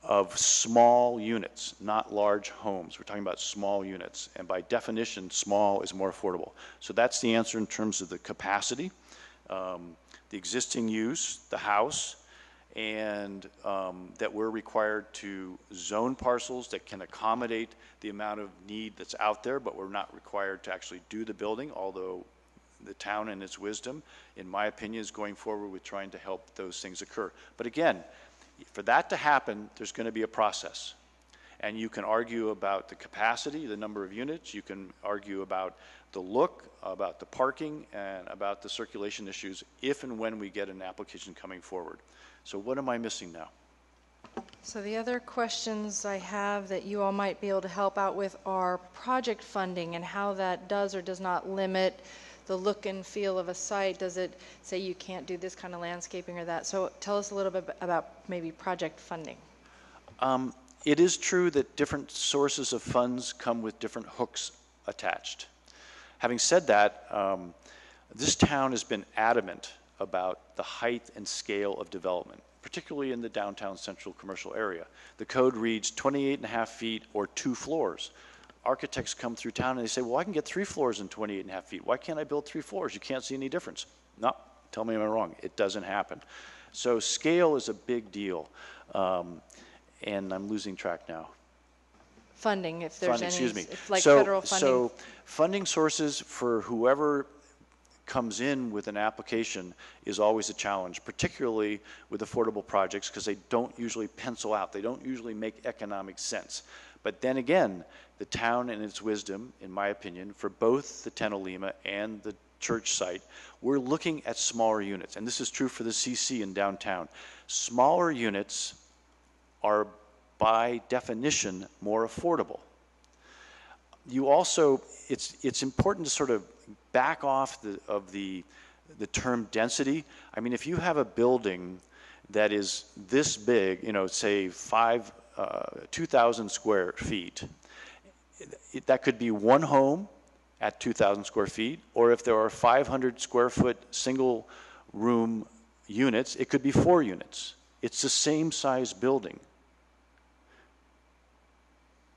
of small units, not large homes. We're talking about small units. And by definition, small is more affordable. So that's the answer in terms of the capacity, the existing use, the house, and that we're required to zone parcels that can accommodate the amount of need that's out there, but we're not required to actually do the building, although the town and its wisdom, in my opinion, is going forward with trying to help those things occur. But again, for that to happen, there's going to be a process. And you can argue about the capacity, the number of units. You can argue about the look, about the parking, and about the circulation issues if and when we get an application coming forward. So what am I missing now? So the other questions I have that you all might be able to help out with are project funding and how that does or does not limit the look and feel of a site. Does it say you can't do this kind of landscaping or that? So tell us a little bit about maybe project funding. It is true that different sources of funds come with different hooks attached. Having said that, this town has been adamant about the height and scale of development, particularly in the downtown central commercial area. The code reads 28.5 feet or 2 floors. Architects come through town and they say, well, I can get 3 floors in 28.5 feet. Why can't I build 3 floors? You can't see any difference. No, tell me I'm wrong. It doesn't happen. So scale is a big deal. And I'm losing track now. Funding, if there's Funding, any, excuse me. if like So- federal funding. So funding sources for whoever comes in with an application is always a challenge, particularly with affordable projects, because they don't usually pencil out. They don't usually make economic sense. But then again, the town and its wisdom, in my opinion, for both the Tenolima and the church site, we're looking at smaller units. And this is true for the CC in downtown. Smaller units are by definition more affordable. You also, it's important to sort of back off the term density. I mean, if you have a building that is this big, you know, say 2,000 square feet, that could be one home at 2,000 square feet, or if there are 500 square foot single room units, it could be 4 units. It's the same size building,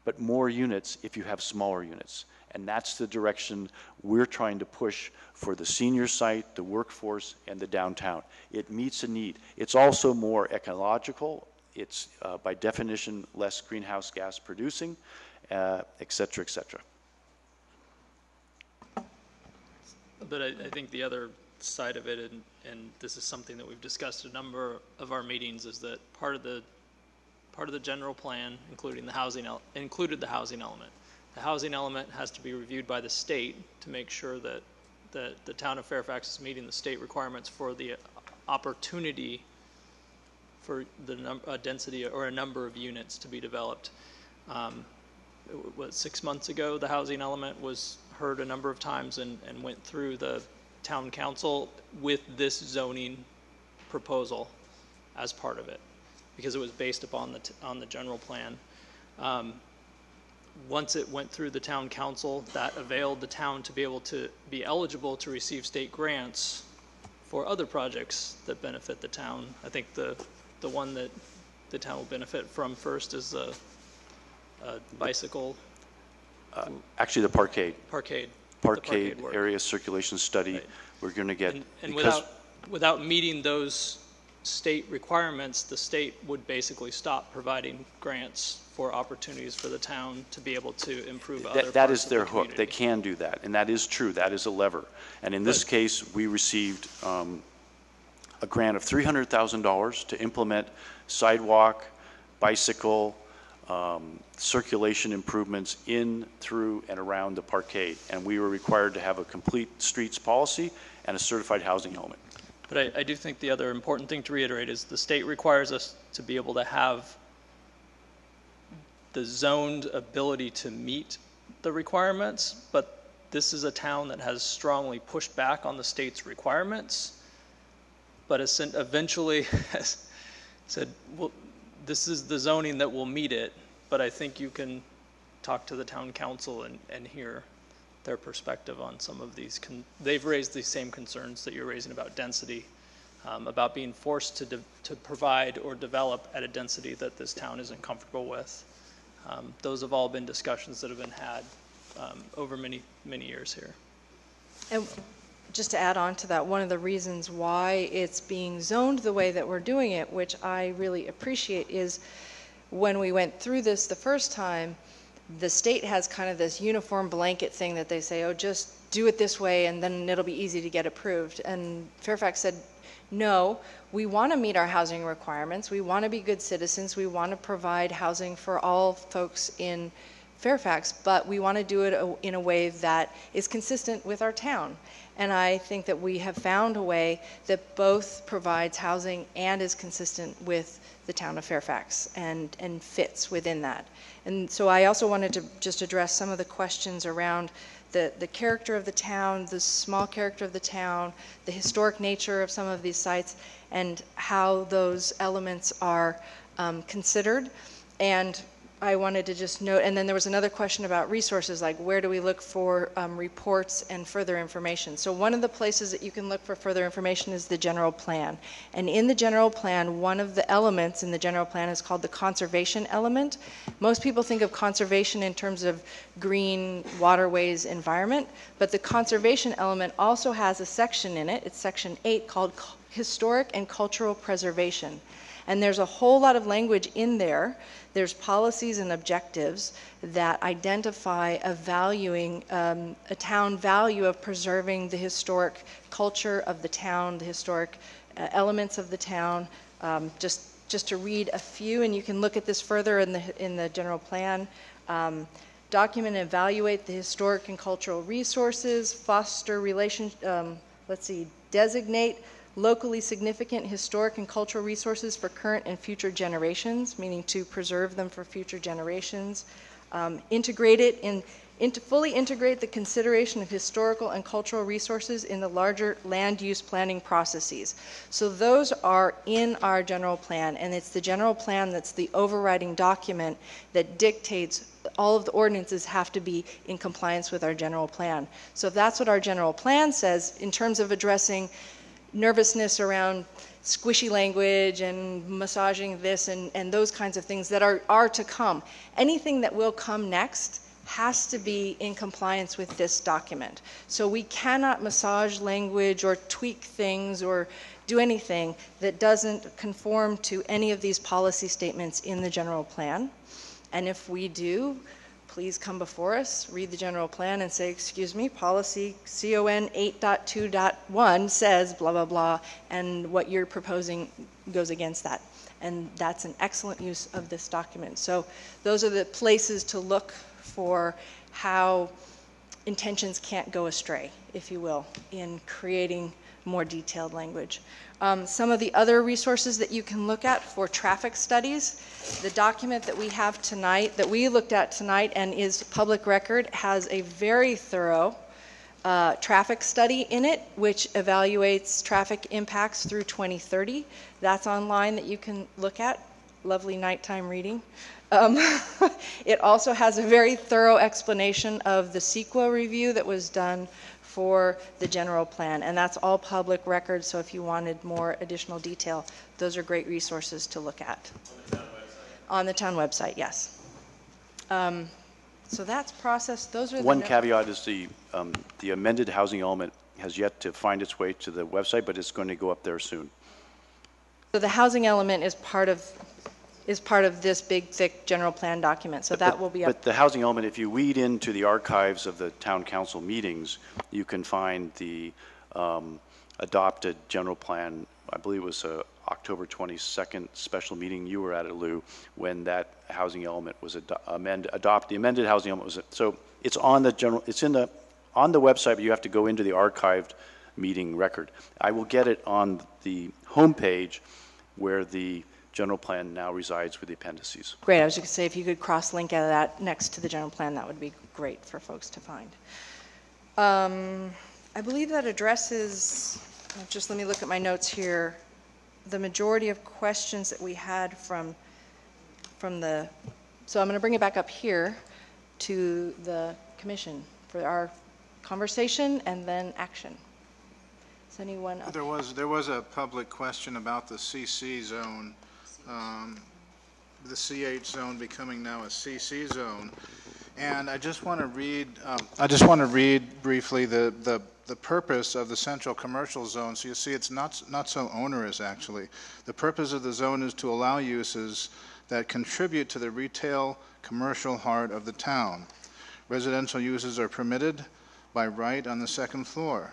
but more units if you have smaller units. And that's the direction we're trying to push for the senior site, the workforce, and the downtown. It meets a need. It's also more ecological. It's, by definition, less greenhouse gas producing, et cetera, et cetera. But I think the other side of it, and this is something that we've discussed a number of our meetings, is that part of the general plan, included the housing element. The housing element has to be reviewed by the state to make sure that the town of Fairfax is meeting the state requirements for the opportunity for the density or a number of units to be developed. 6 months ago, the housing element was heard a number of times and went through the town council with this zoning proposal as part of it, because it was based upon on the general plan. Once it went through the town council, that availed the town to be able to be eligible to receive state grants for other projects that benefit the town. I think the one that the town will benefit from first is a bicycle. Actually, the parkade. Parkade work. Area circulation study. Right. We're going to get, and without meeting those state requirements, the state would basically stop providing grants for opportunities for the town to be able to improve other parts that is of their the hook. community. They can do that, and that is true. That is a lever. And in this case, we received a grant of $300,000 to implement sidewalk, bicycle, circulation improvements in, through, and around the parkade. And we were required to have a complete streets policy and a certified housing element. But I do think the other important thing to reiterate is the state requires us to be able to have the zoned ability to meet the requirements, but this is a town that has strongly pushed back on the state's requirements, but eventually has said, well, this is the zoning that will meet it, but I think you can talk to the town council and hear their perspective on some of these. They've raised the same concerns that you're raising about density, about being forced to provide or develop at a density that this town isn't comfortable with. Those have all been discussions that have been had over many, many years here. And just to add on to that, one of the reasons why it's being zoned the way that we're doing it, which I really appreciate, is when we went through this the first time, the state has kind of this uniform blanket thing that they say, oh, just do it this way and then it'll be easy to get approved. And Fairfax said, no, we want to meet our housing requirements. We want to be good citizens. We want to provide housing for all folks in Fairfax, but we want to do it in a way that is consistent with our town. And I think that we have found a way that both provides housing and is consistent with the town of Fairfax and fits within that. And so I also wanted to just address some of the questions around the character of the town, the small character of the town, the historic nature of some of these sites, and how those elements are considered. And I wanted to just note, and then there was another question about resources, like where do we look for reports and further information. So one of the places that you can look for further information is the general plan. And in the general plan, one of the elements in the general plan is called the conservation element. Most people think of conservation in terms of green, waterways, environment, but the conservation element also has a section in it, it's section 8, called historic and cultural preservation. And there's a whole lot of language in there. There's policies and objectives that identify a valuing, a town value of preserving the historic culture of the town, the historic elements of the town. Just to read a few, and you can look at this further in the general plan. Document and evaluate the historic and cultural resources, foster designate locally significant historic and cultural resources for current and future generations, meaning to preserve them for future generations. Fully integrate the consideration of historical and cultural resources in the larger land use planning processes. So those are in our general plan, and it's the general plan that's the overriding document that dictates all of the ordinances have to be in compliance with our general plan. So if that's what our general plan says in terms of addressing nervousness around squishy language and massaging this and those kinds of things that are to come. Anything that will come next has to be in compliance with this document. So we cannot massage language or tweak things or do anything that doesn't conform to any of these policy statements in the general plan. And if we do, please come before us, read the general plan and say, excuse me, policy CON 8.2.1 says blah, blah, blah, and what you're proposing goes against that. And that's an excellent use of this document. So those are the places to look for how intentions can't go astray, if you will, in creating more detailed language. Some of the other resources that you can look at for traffic studies, the document that we have tonight, that we looked at tonight and is public record, has a very thorough traffic study in it, which evaluates traffic impacts through 2030. That's online that you can look at. Lovely nighttime reading. It also has a very thorough explanation of the CEQA review that was done for the general plan, and that's all public record, so if you wanted more additional detail, those are great resources to look at. On the town website, yes. So that's process. Those are one caveat is the amended housing element has yet to find its way to the website, but it's going to go up there soon. So the housing element is part of this big, thick general plan document, so that will be up. But the housing element, if you weed into the archives of the town council meetings, you can find the adopted general plan. I believe it was October 22nd special meeting you were at, Lou, when that housing element was adopted. The amended housing element was, so it's on the general, it's on the website, but you have to go into the archived meeting record. I will get it on the homepage where the general plan now resides with the appendices. Great. I was just going to say, if you could cross-link out of that next to the general plan, that would be great for folks to find. I believe that addresses, just let me look at my notes here, the majority of questions that we had from the, so I'm going to bring it back up here to the commission for our conversation and then action. Is anyone up? There was a public question about the CC zone. The CH zone becoming now a CC zone, and I just want to read. Briefly the purpose of the central commercial zone. So you see, it's not so onerous actually. The purpose of the zone is to allow uses that contribute to the retail commercial heart of the town. Residential uses are permitted, by right on the second floor.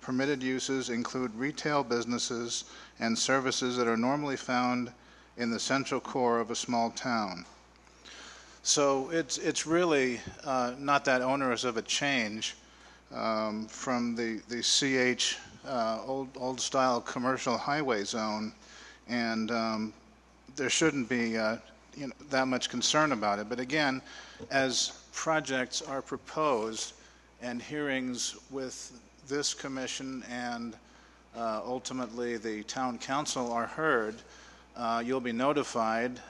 Permitted uses include retail businesses and services that are normally found in the central core of a small town. So it's really not that onerous of a change from the CH old style commercial highway zone, and there shouldn't be that much concern about it. But again, as projects are proposed and hearings with this commission and ultimately the town council are heard, you'll be notified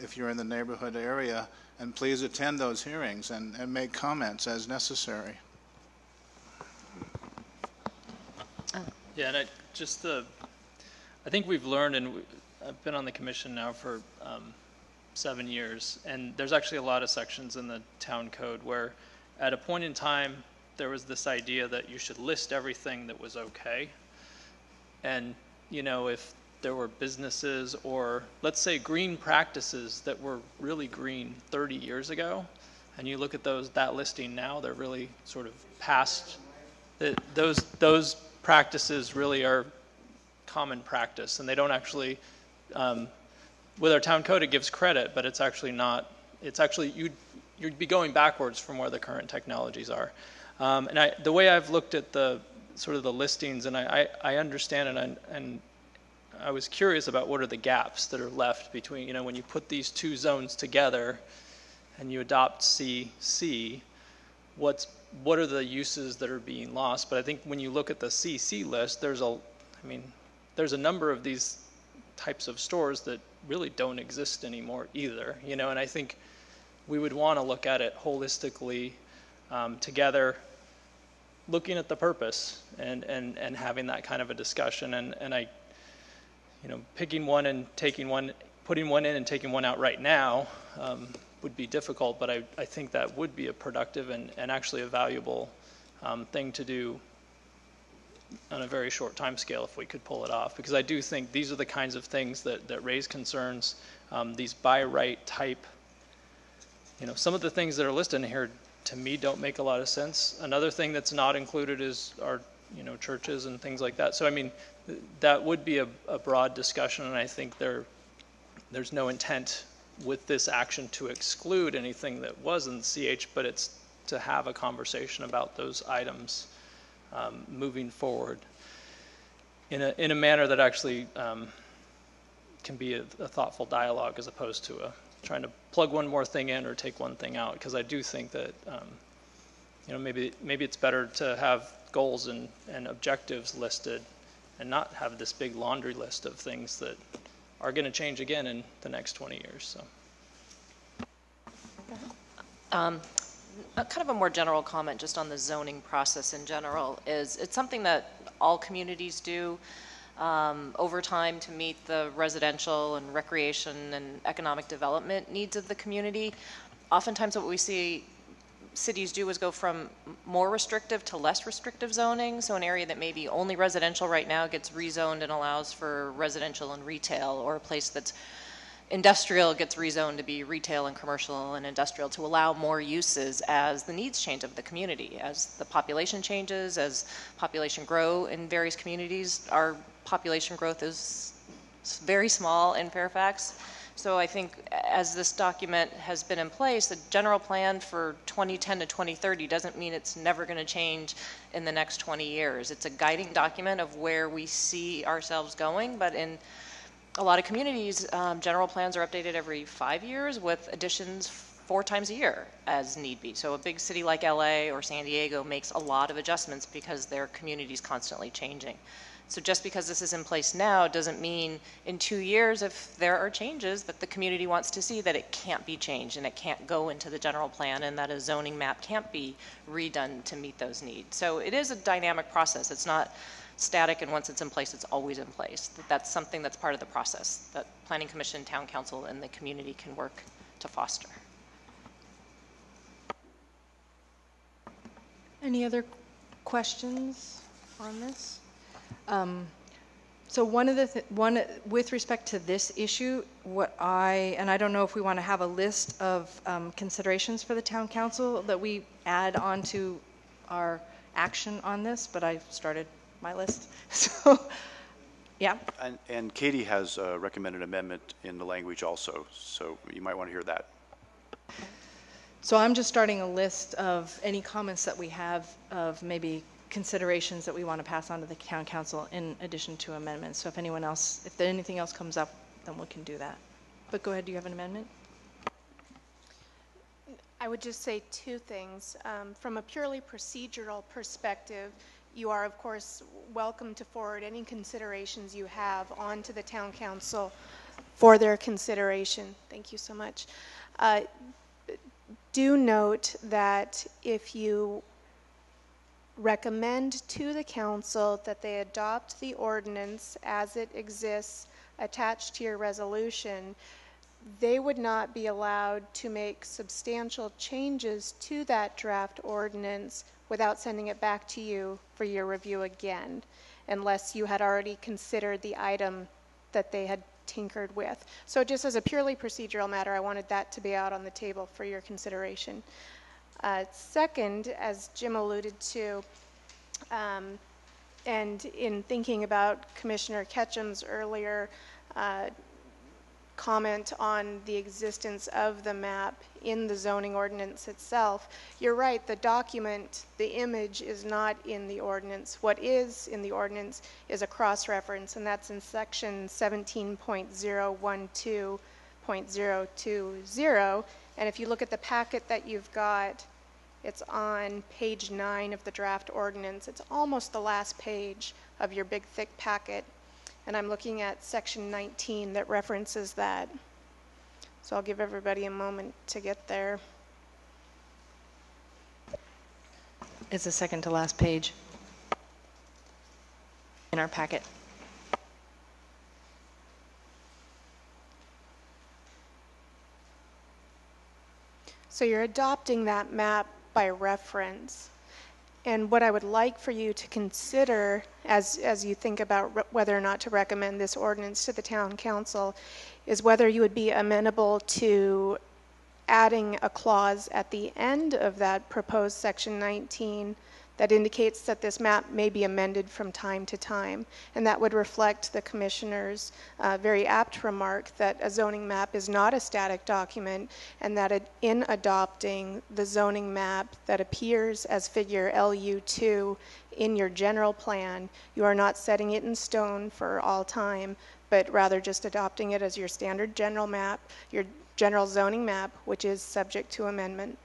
if you're in the neighborhood area, and please attend those hearings and make comments as necessary. Yeah, and I think we've learned, and I've been on the commission now for 7 years, and there's actually a lot of sections in the town code where at a point in time there was this idea that you should list everything that was okay. And, if there were businesses or, let's say, green practices that were really green 30 years ago, and you look at that listing now, they're really sort of past. Those practices really are common practice, and they don't actually, with our town code it gives credit, but it's actually not, you'd be going backwards from where the current technologies are. And the way I've looked at the sort of the listings, and I understand it, and I was curious about what are the gaps that are left between, when you put these two zones together and you adopt CC, what are the uses that are being lost? But I think when you look at the CC list, there's a number of these types of stores that really don't exist anymore either, and I think we would want to look at it holistically together, looking at the purpose and having that kind of a discussion, and I, picking one and taking one, putting one in and taking one out right now would be difficult, but I think that would be a productive and actually a valuable thing to do on a very short time scale if we could pull it off, because I do think these are the kinds of things that raise concerns, these by right type, some of the things that are listed in here to me don't make a lot of sense. Another thing that's not included is our churches and things like that. So that would be a broad discussion, and I think there's no intent with this action to exclude anything that wasn't CH, but it's to have a conversation about those items moving forward in a manner that actually can be a thoughtful dialogue, as opposed to trying to plug one more thing in or take one thing out. Because I do think that maybe it's better to have goals and objectives listed and not have this big laundry list of things that are going to change again in the next 20 years. So. Kind of a more general comment just on the zoning process in general is it's something that all communities do over time to meet the residential and recreation and economic development needs of the community. Oftentimes what we see cities do is go from more restrictive to less restrictive zoning. So an area that may be only residential right now gets rezoned and allows for residential and retail, or a place that's industrial gets rezoned to be retail and commercial and industrial, to allow more uses as the needs change of the community. As the population changes, as population grow in various communities, our population growth is very small in Fairfax. So I think as this document has been in place, the general plan for 2010 to 2030 doesn't mean it's never going to change in the next 20 years. It's a guiding document of where we see ourselves going, but in a lot of communities, general plans are updated every 5 years with additions 4 times a year as need be. So a big city like LA or San Diego makes a lot of adjustments because their community is constantly changing. So just because this is in place now doesn't mean in 2 years, if there are changes that the community wants to see, that it can't be changed and it can't go into the general plan, and that a zoning map can't be redone to meet those needs. So it is a dynamic process. It's not static, and once it's in place, it's always in place. That's something that's part of the process that Planning Commission, Town Council, and the community can work to foster. Any other questions on this? So with respect to this issue, and I don't know if we want to have a list of considerations for the Town Council that we add on to our action on this, but I started my list. So, yeah. And Katie has a recommended amendment in the language also, so you might want to hear that. So I'm just starting a list of any comments that we have of maybe considerations that we want to pass on to the town council in addition to amendments. So if anyone else, if anything else comes up, then we can do that. But go ahead, do you have an amendment? I would just say two things. From a purely procedural perspective, you are, of course, welcome to forward any considerations you have onto the town council for their consideration. Thank you so much. Do note that if you recommend to the council that they adopt the ordinance as it exists attached to your resolution, they would not be allowed to make substantial changes to that draft ordinance without sending it back to you for your review again, unless you had already considered the item that they had tinkered with. So just as a purely procedural matter, I wanted that to be out on the table for your consideration. Second, as Jim alluded to, and in thinking about Commissioner Ketchum's earlier comment on the existence of the map in the zoning ordinance itself, you're right, the document, the image is not in the ordinance. What is in the ordinance is a cross-reference, and that's in section 17.012.020. And if you look at the packet that you've got, it's on page 9 of the draft ordinance. It's almost the last page of your big thick packet. And I'm looking at section 19 that references that. So I'll give everybody a moment to get there. It's the second to last page in our packet. So you're adopting that map by reference. And what I would like for you to consider as you think about whether or not to recommend this ordinance to the town council is whether you would be amenable to adding a clause at the end of that proposed section 19 that indicates that this map may be amended from time to time. And that would reflect the commissioner's very apt remark that a zoning map is not a static document, and that in adopting the zoning map that appears as figure LU2 in your general plan, you are not setting it in stone for all time, but rather just adopting it as your standard general map, your general zoning map, which is subject to amendment.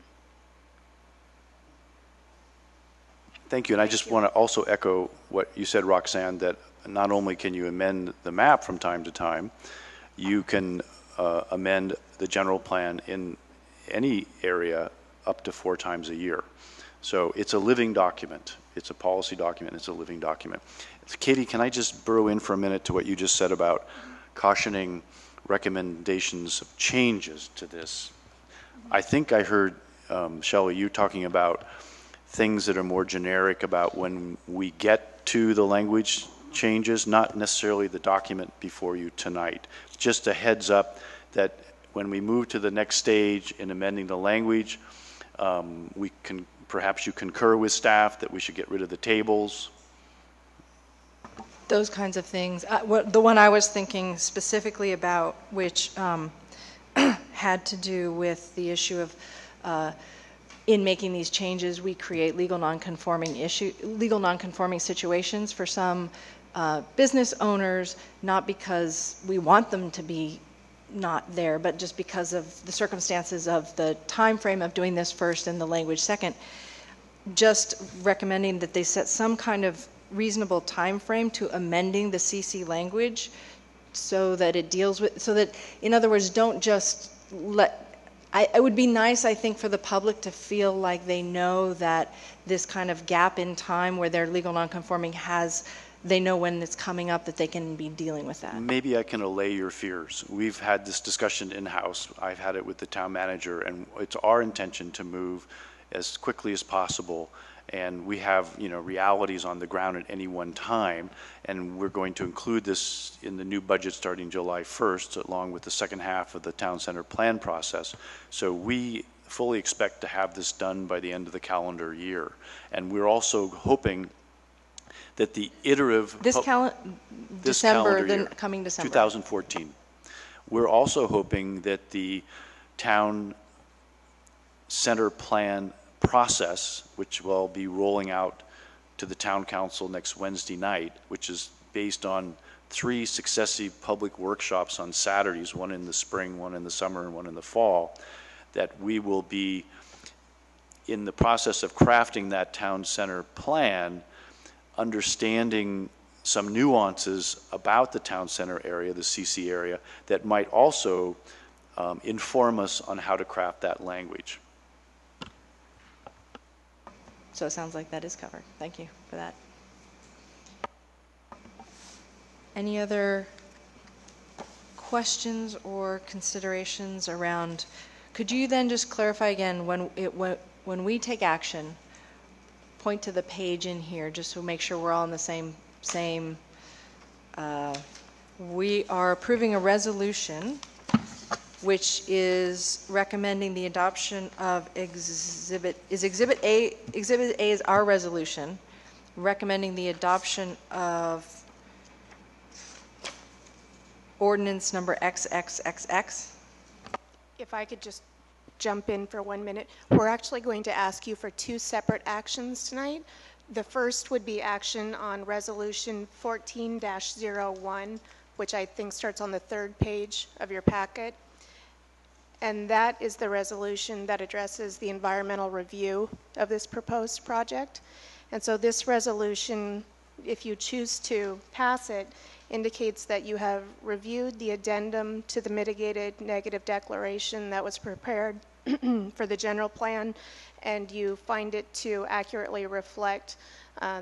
Thank you, and I just want to also echo what you said, Roxanne, that not only can you amend the map from time to time, you can amend the general plan in any area up to 4 times a year. So it's a living document. It's a policy document. It's a living document. Katie, can I just burrow in for a minute to what you just said about cautioning recommendations of changes to this? I think I heard, Shelley, you talking about things that are more generic about when we get to the language changes, not necessarily the document before you tonight. Just a heads up that when we move to the next stage in amending the language, we can, perhaps you concur with staff that we should get rid of the tables. Those kinds of things. The one I was thinking specifically about, which had to do with the issue of in making these changes, we create legal non-conforming situations for some business owners, not because we want them to be not there, but just because of the circumstances of the time frame of doing this first and the language second. Just recommending that they set some kind of reasonable time frame to amending the CC language so that it deals with, so that, in other words, don't just let, it would be nice, I think, for the public to feel like they know that this kind of gap in time where they're legal non-conforming they know when it's coming up, that they can be dealing with that. Maybe I can allay your fears. We've had this discussion in-house. I've had it with the town manager, and it's our intention to move as quickly as possible. And we have, realities on the ground at any one time, and we're going to include this in the new budget starting July 1st, along with the second half of the town center plan process. So we fully expect to have this done by the end of the calendar year. And we're also hoping that the iterative... This December, calendar year, the coming December. 2014. We're also hoping that the town center plan process, which will be rolling out to the town council next Wednesday night, which is based on 3 successive public workshops on Saturdays, one in the spring, one in the summer, and one in the fall, that we will be in the process of crafting that town center plan, understanding some nuances about the town center area, the CC area, that might also inform us on how to craft that language. So it sounds like that is covered. Thank you for that. Any other questions or considerations around? Could you then just clarify again, when we take action, point to the page in here just to make sure we're all in the same we are approving a resolution which is recommending the adoption of Exhibit A. Exhibit A is our resolution recommending the adoption of ordinance number XXXX. If I could just jump in for 1 minute. We're actually going to ask you for 2 separate actions tonight. The first would be action on resolution 14-01, which I think starts on the 3rd page of your packet. And that is the resolution that addresses the environmental review of this proposed project. And so this resolution, if you choose to pass it, indicates that you have reviewed the addendum to the mitigated negative declaration that was prepared for the general plan, and you find it to accurately reflect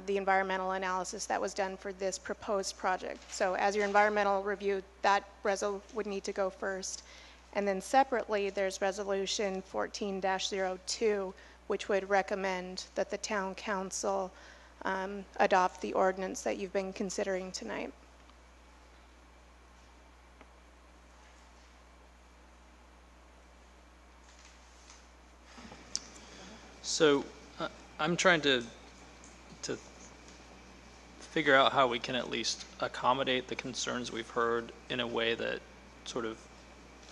the environmental analysis that was done for this proposed project. So as your environmental review, that would need to go first. And then separately, there's resolution 14-02, which would recommend that the town council adopt the ordinance that you've been considering tonight. So I'm trying to figure out how we can at least accommodate the concerns we've heard in a way that sort of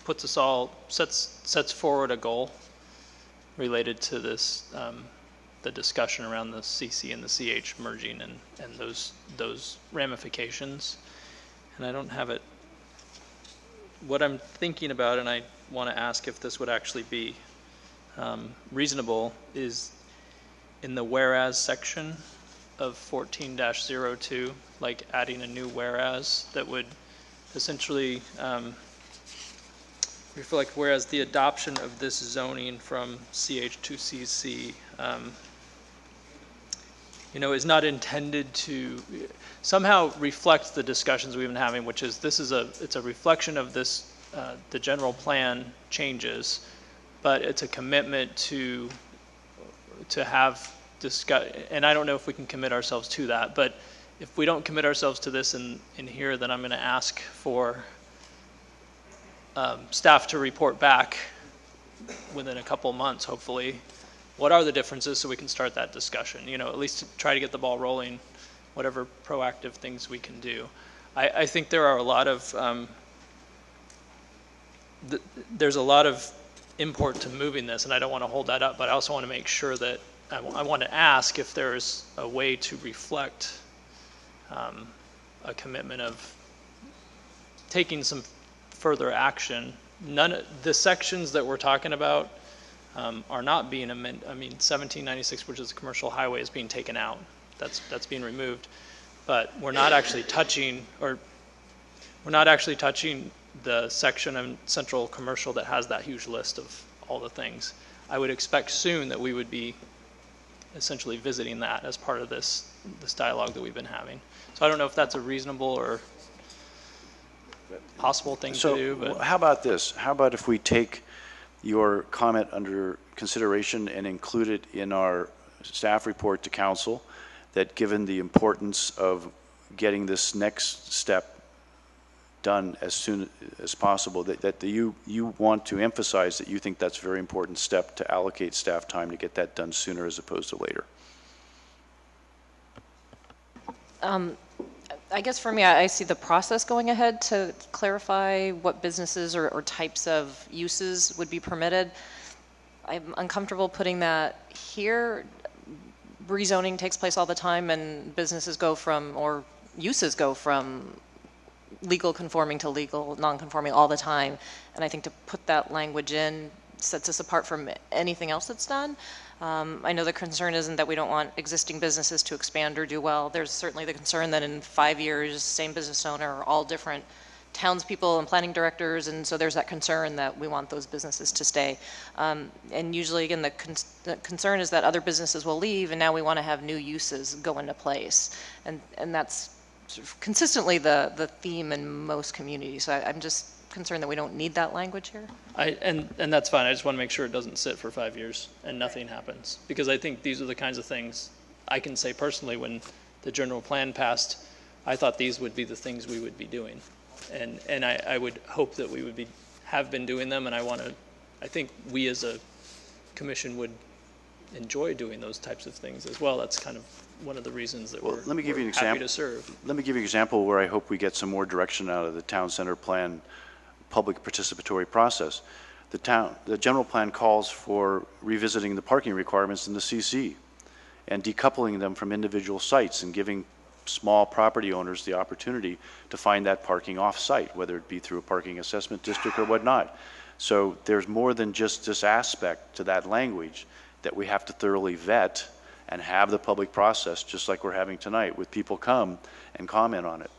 puts us all, sets forward a goal related to this, the discussion around the CC and the CH merging and those ramifications. And I don't have it. What I'm thinking about, and I want to ask if this would actually be reasonable, is in the whereas section of 14-02, like adding a new whereas that would essentially reflect, whereas the adoption of this zoning from CH to CC is not intended to somehow reflect the discussions we've been having, which is it's a reflection of this the general plan changes, but it's a commitment to have discuss, and I don't know if we can commit ourselves to that, but if we don't commit ourselves to this in here, then I'm going to ask for staff to report back within a couple months, hopefully, what are the differences so we can start that discussion, at least to try to get the ball rolling, whatever proactive things we can do. I think there are a lot of, there's a lot of import to moving this, and I don't want to hold that up, but I also want to make sure that I want to ask if there's a way to reflect a commitment of taking some further action. The sections that we're talking about are not being amended. I mean, 1796, which is a commercial highway, is being taken out. That's being removed, but we're not actually touching, the section of central commercial that has that huge list of all the things. I would expect soon that we would be essentially visiting that as part of this dialogue that we've been having. So I don't know if that's a reasonable or possible thing to do. But how about this? How about if we take your comment under consideration and include it in our staff report to council, that given the importance of getting this next step done as soon as possible, that you want to emphasize that you think that's a very important step to allocate staff time to get that done sooner as opposed to later. I guess for me, I see the process going ahead to clarify what businesses or types of uses would be permitted. I'm uncomfortable putting that here. Rezoning takes place all the time, and businesses go from, or uses go from legal conforming to legal non-conforming all the time. And I think to put that language in sets us apart from anything else that's done. I know the concern isn't that we don't want existing businesses to expand or do well. There's certainly the concern that in 5 years, same business owner, all different townspeople and planning directors, and so there's that concern that we want those businesses to stay. And usually, again, the concern is that other businesses will leave, and now we want to have new uses go into place. And that's sort of consistently the theme in most communities. So I'm just concerned that we don't need that language here. And that's fine. I just want to make sure it doesn't sit for 5 years and nothing happens. Because I think these are the kinds of things I can say personally, when the general plan passed, I thought these would be the things we would be doing. And I would hope that we would have been doing them, and I think we as a commission would enjoy doing those types of things as well. That's kind of one of the reasons that we're happy to serve. Let me give you an example where I hope we get some more direction out of the town center plan public participatory process. The general plan calls for revisiting the parking requirements in the CC and decoupling them from individual sites and giving small property owners the opportunity to find that parking off-site, whether it be through a parking assessment district or whatnot. So there's more than just this aspect to that language that we have to thoroughly vet and have the public process, just like we're having tonight, with people come and comment on it.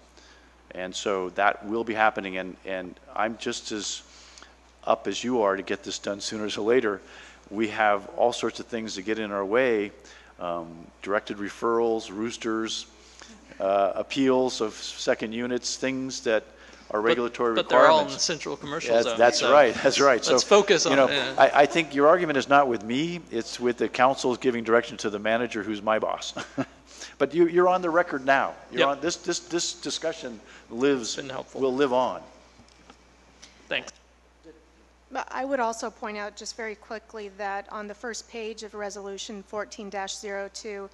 And so that will be happening, and I'm just as up as you are to get this done sooner or later. We have all sorts of things that get in our way, directed referrals, roosters, appeals of second units, things that are regulatory requirements. But they're all in the central commercial zone. That's right. That's right. Let's focus on it. I think your argument is not with me. It's with the council's giving direction to the manager, who's my boss. But you're on the record now. You're on this discussion will live on. Thanks. But I would also point out just very quickly that on the first page of Resolution 14-02,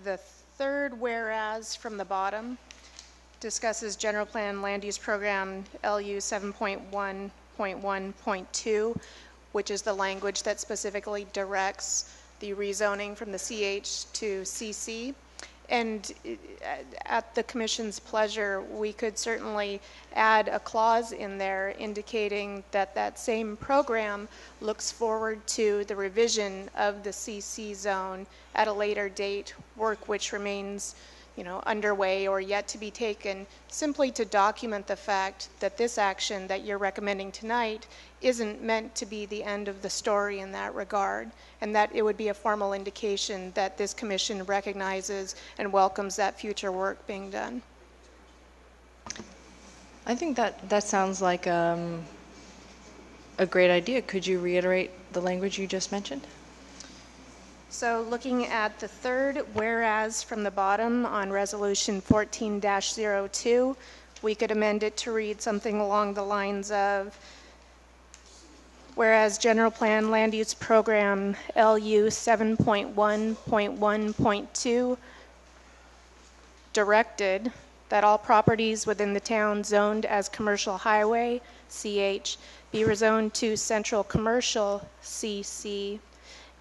the third whereas from the bottom discusses General Plan Land Use Program LU 7.1.1.2, which is the language that specifically directs the rezoning from the CH to CC. And at the Commission's pleasure, we could certainly add a clause in there indicating that that same program looks forward to the revision of the CC zone at a later date, work which remains, underway or yet to be taken, simply to document the fact that this action that you're recommending tonight isn't meant to be the end of the story in that regard, and that it would be a formal indication that this commission recognizes and welcomes that future work being done. I think that sounds like a great idea. Could you reiterate the language you just mentioned? So looking at the third whereas from the bottom on Resolution 14-02, we could amend it to read something along the lines of, whereas General Plan Land Use Program LU 7.1.1.2 directed that all properties within the town zoned as commercial highway, CH, be rezoned to central commercial, CC,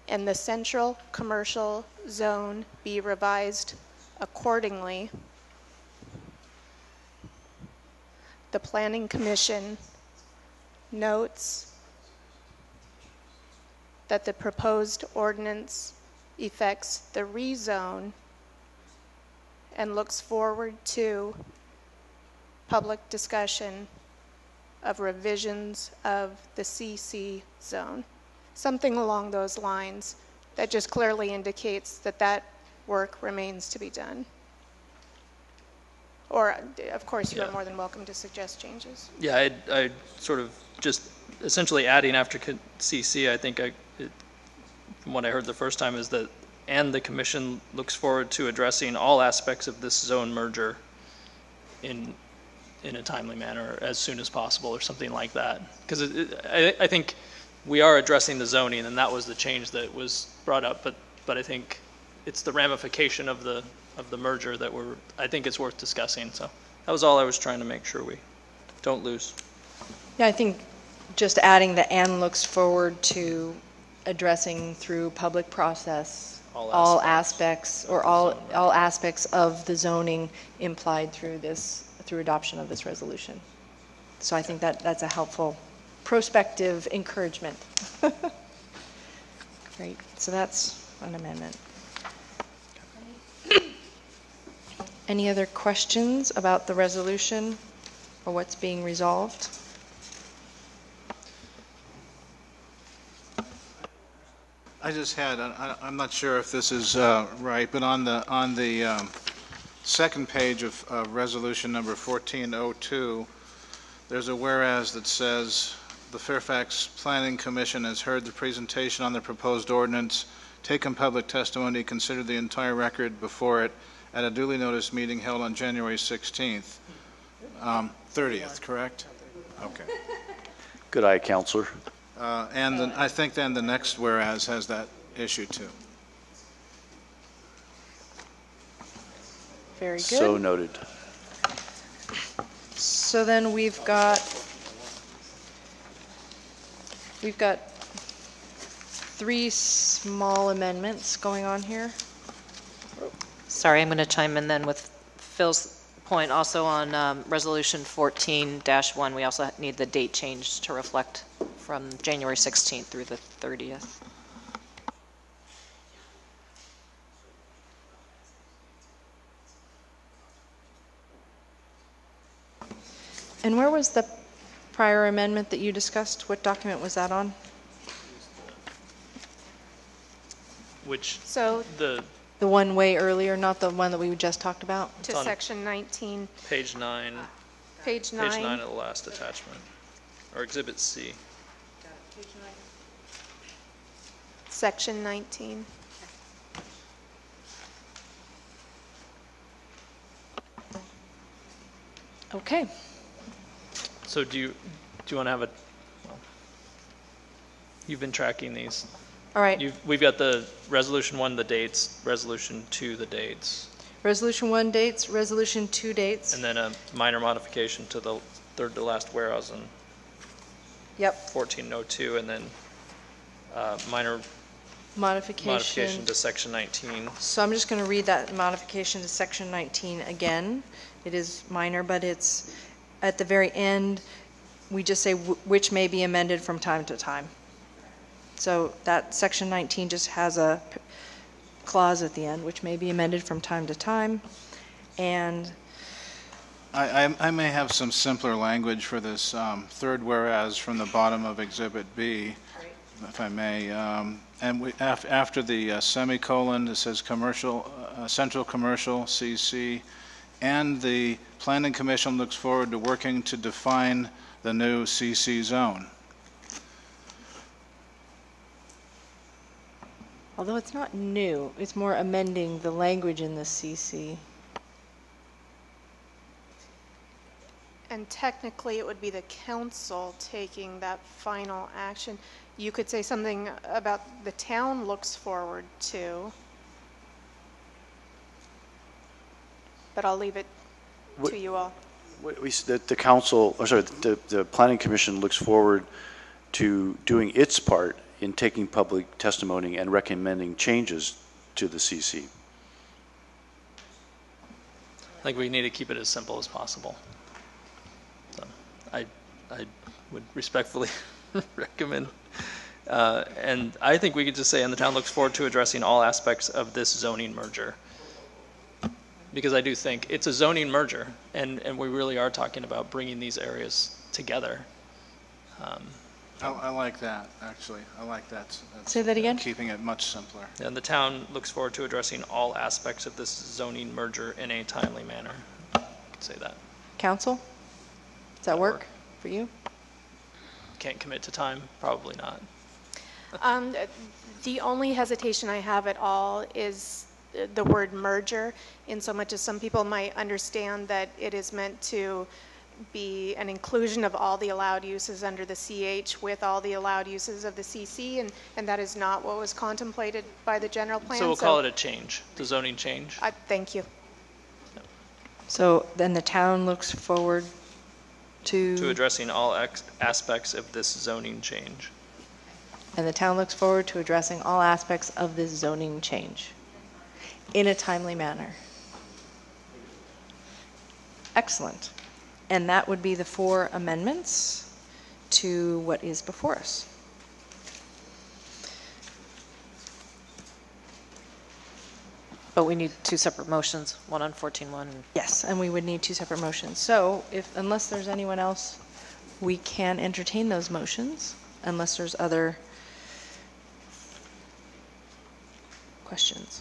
and the central commercial zone be revised accordingly. The Planning Commission notes that the proposed ordinance effects the rezone and looks forward to public discussion of revisions of the CC zone. Something along those lines that just clearly indicates that that work remains to be done. Or, of course, you are more than welcome to suggest changes. Yeah, I sort of just essentially adding after CC, I think from what I heard the first time is that, and the commission looks forward to addressing all aspects of this zone merger in in a timely manner as soon as possible or something like that. Because I think we are addressing the zoning, and that was the change that was brought up, but I think it's the ramification of the merger that I think it's worth discussing. So that was all I was trying to make sure we don't lose. Yeah, I think just adding the "and looks forward to addressing through public process all aspects of the zoning implied through adoption of this resolution." So I think that's a helpful prospective encouragement. Great. So that's an amendment. Any other questions about the resolution or what's being resolved? I just had, I'm not sure if this is right, but on the second page of resolution number 1402, there's a whereas that says, the Fairfax Planning Commission has heard the presentation on the proposed ordinance, taken public testimony, considered the entire record before it at a duly noticed meeting held on January 16th. 30th, correct? Okay. Good eye, Counselor. And then I think then the next whereas has that issue too. Very good. So noted. So then we've got three small amendments going on here. Sorry, I'm going to chime in then with Phil's point also on Resolution 14-1. We also need the date changed to reflect from January 16th through the 30th. And where was the prior amendment that you discussed? What document was that on? Which, So the The one way earlier, not the one that we just talked about? to on section 19, page 9, page 9. page 9 of the last attachment, or Exhibit C. Section 19. Okay. So do you want to have well, you've been tracking these. All right. We've got the Resolution 1, the dates, Resolution 2, the dates, Resolution 1 dates, Resolution 2 dates. and then a minor modification to the third to last whereas in Yep. 1402, and then minor Modification. to Section 19. So I'm just going to read that modification to section 19 again. It is minor, but it's at the very end, we just say which may be amended from time to time. So that section 19 just has a clause at the end, which may be amended from time to time. And I may have some simpler language for this third whereas from the bottom of Exhibit B, if I may. And after the semicolon, it says commercial, central commercial, CC, and the Planning Commission looks forward to working to define the new CC zone. although it's not new, it's more amending the language in the CC. And technically, it would be the council taking that final action. You could say something about the town looks forward to, but I'll leave it to you all. The council, or sorry, the Planning Commission looks forward to doing its part in taking public testimony and recommending changes to the CC. I think we need to keep it as simple as possible. So I would respectfully recommend, and I think we could just say, and the town looks forward to addressing all aspects of this zoning merger. Because I do think it's a zoning merger, and we really are talking about bringing these areas together. I like that, actually. I like that. That's Say that again? keeping it much simpler. And the town looks forward to addressing all aspects of this zoning merger in a timely manner. I could say that. Council? Does that work for you? Can't commit to time? Probably not. The only hesitation I have at all is the word merger, in so much as some people might understand that it is meant to be an inclusion of all the allowed uses under the CH with all the allowed uses of the CC, and that is not what was contemplated by the general plan. So we'll call it a change, the zoning change. Thank you. So then the town looks forward To addressing all aspects of this zoning change. And the town looks forward to addressing all aspects of this zoning change in a timely manner. Excellent. And that would be the 4 amendments to what is before us. But we need 2 separate motions, one on 14.1. Yes, and we would need 2 separate motions. So unless there's anyone else, we can entertain those motions, unless there's other questions.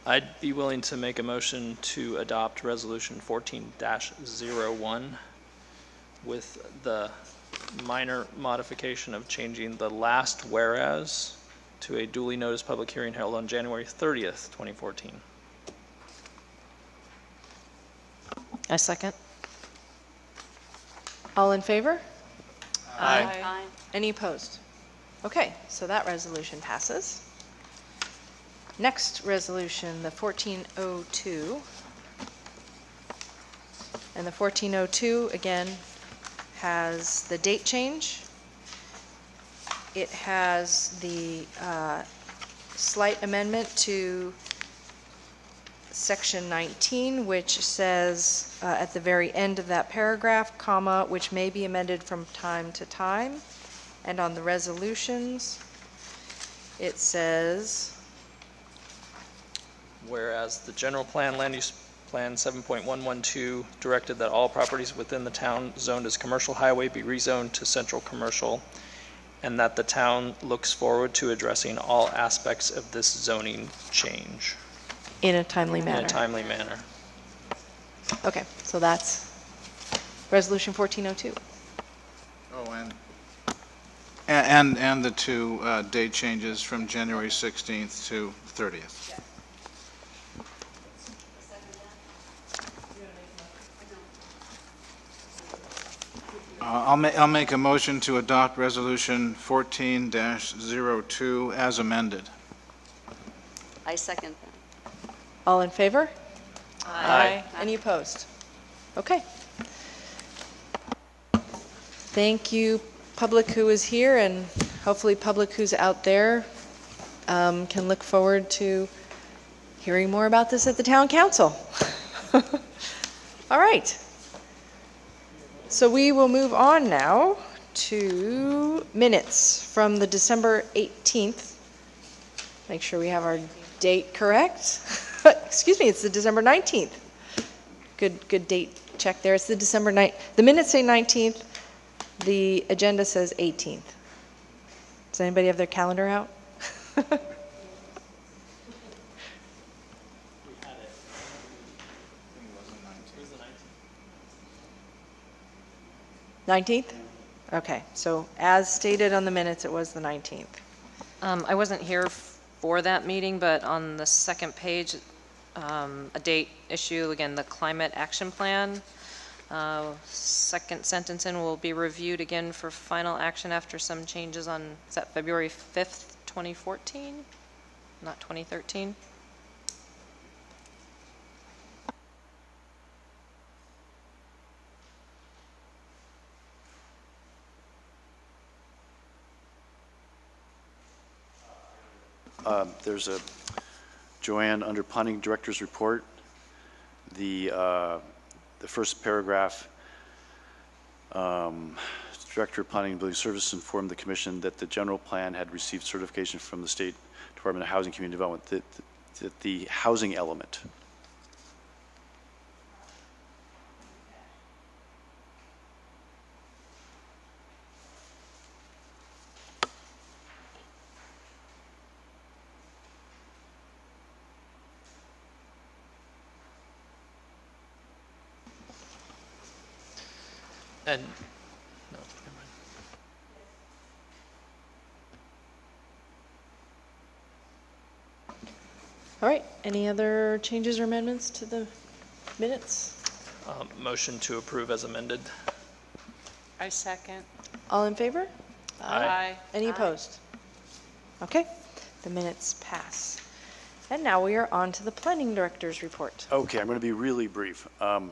I'd be willing to make a motion to adopt Resolution 14-01 with the minor modification of changing the last whereas to a duly noticed public hearing held on January 30th, 2014. I second. All in favor? Aye. Any opposed? Okay, so that resolution passes. Next resolution, the 1402. And the 1402, again, has the date change. It has the slight amendment to section 19, which says at the very end of that paragraph, comma, which may be amended from time to time. And on the resolutions, it says, Whereas the general plan, land use plan 7.112, directed that all properties within the town zoned as commercial highway be rezoned to central commercial, and that the town looks forward to addressing all aspects of this zoning change. in a timely manner. In a timely manner. Okay, so that's resolution 1402. Oh, and the 2 date changes from January 16th to 30th. I'll make a motion to adopt Resolution 14-02 as amended. I second that. All in favor? Aye. Any opposed? Okay. Thank you, public who is here, and hopefully public who's out there can look forward to hearing more about this at the town council. All right. So we will move on now to minutes from the December 18th. Make sure we have our date correct. Excuse me, it's the December 19th. Good date check there. It's the December 9th. The minutes say 19th. The agenda says 18th. Does anybody have their calendar out? 19th? Okay, so as stated on the minutes, it was the 19th. I wasn't here for that meeting, but on the second page, a date issue, again, the climate action plan. Second sentence in will be reviewed again for final action after some changes on, is that February 5th, 2014? Not 2013? There's a, Joanne, under Planning Director's Report, the first paragraph, Director of Planning and Building Services informed the Commission that the general plan had received certification from the State Department of Housing and Community Development that the housing element And, no, never mind. All right, any other changes or amendments to the minutes? Motion to approve as amended. I second. All in favor? Aye. Any opposed? Okay, the minutes pass. And now we are on to the planning director's report. Okay, I'm going to be really brief. On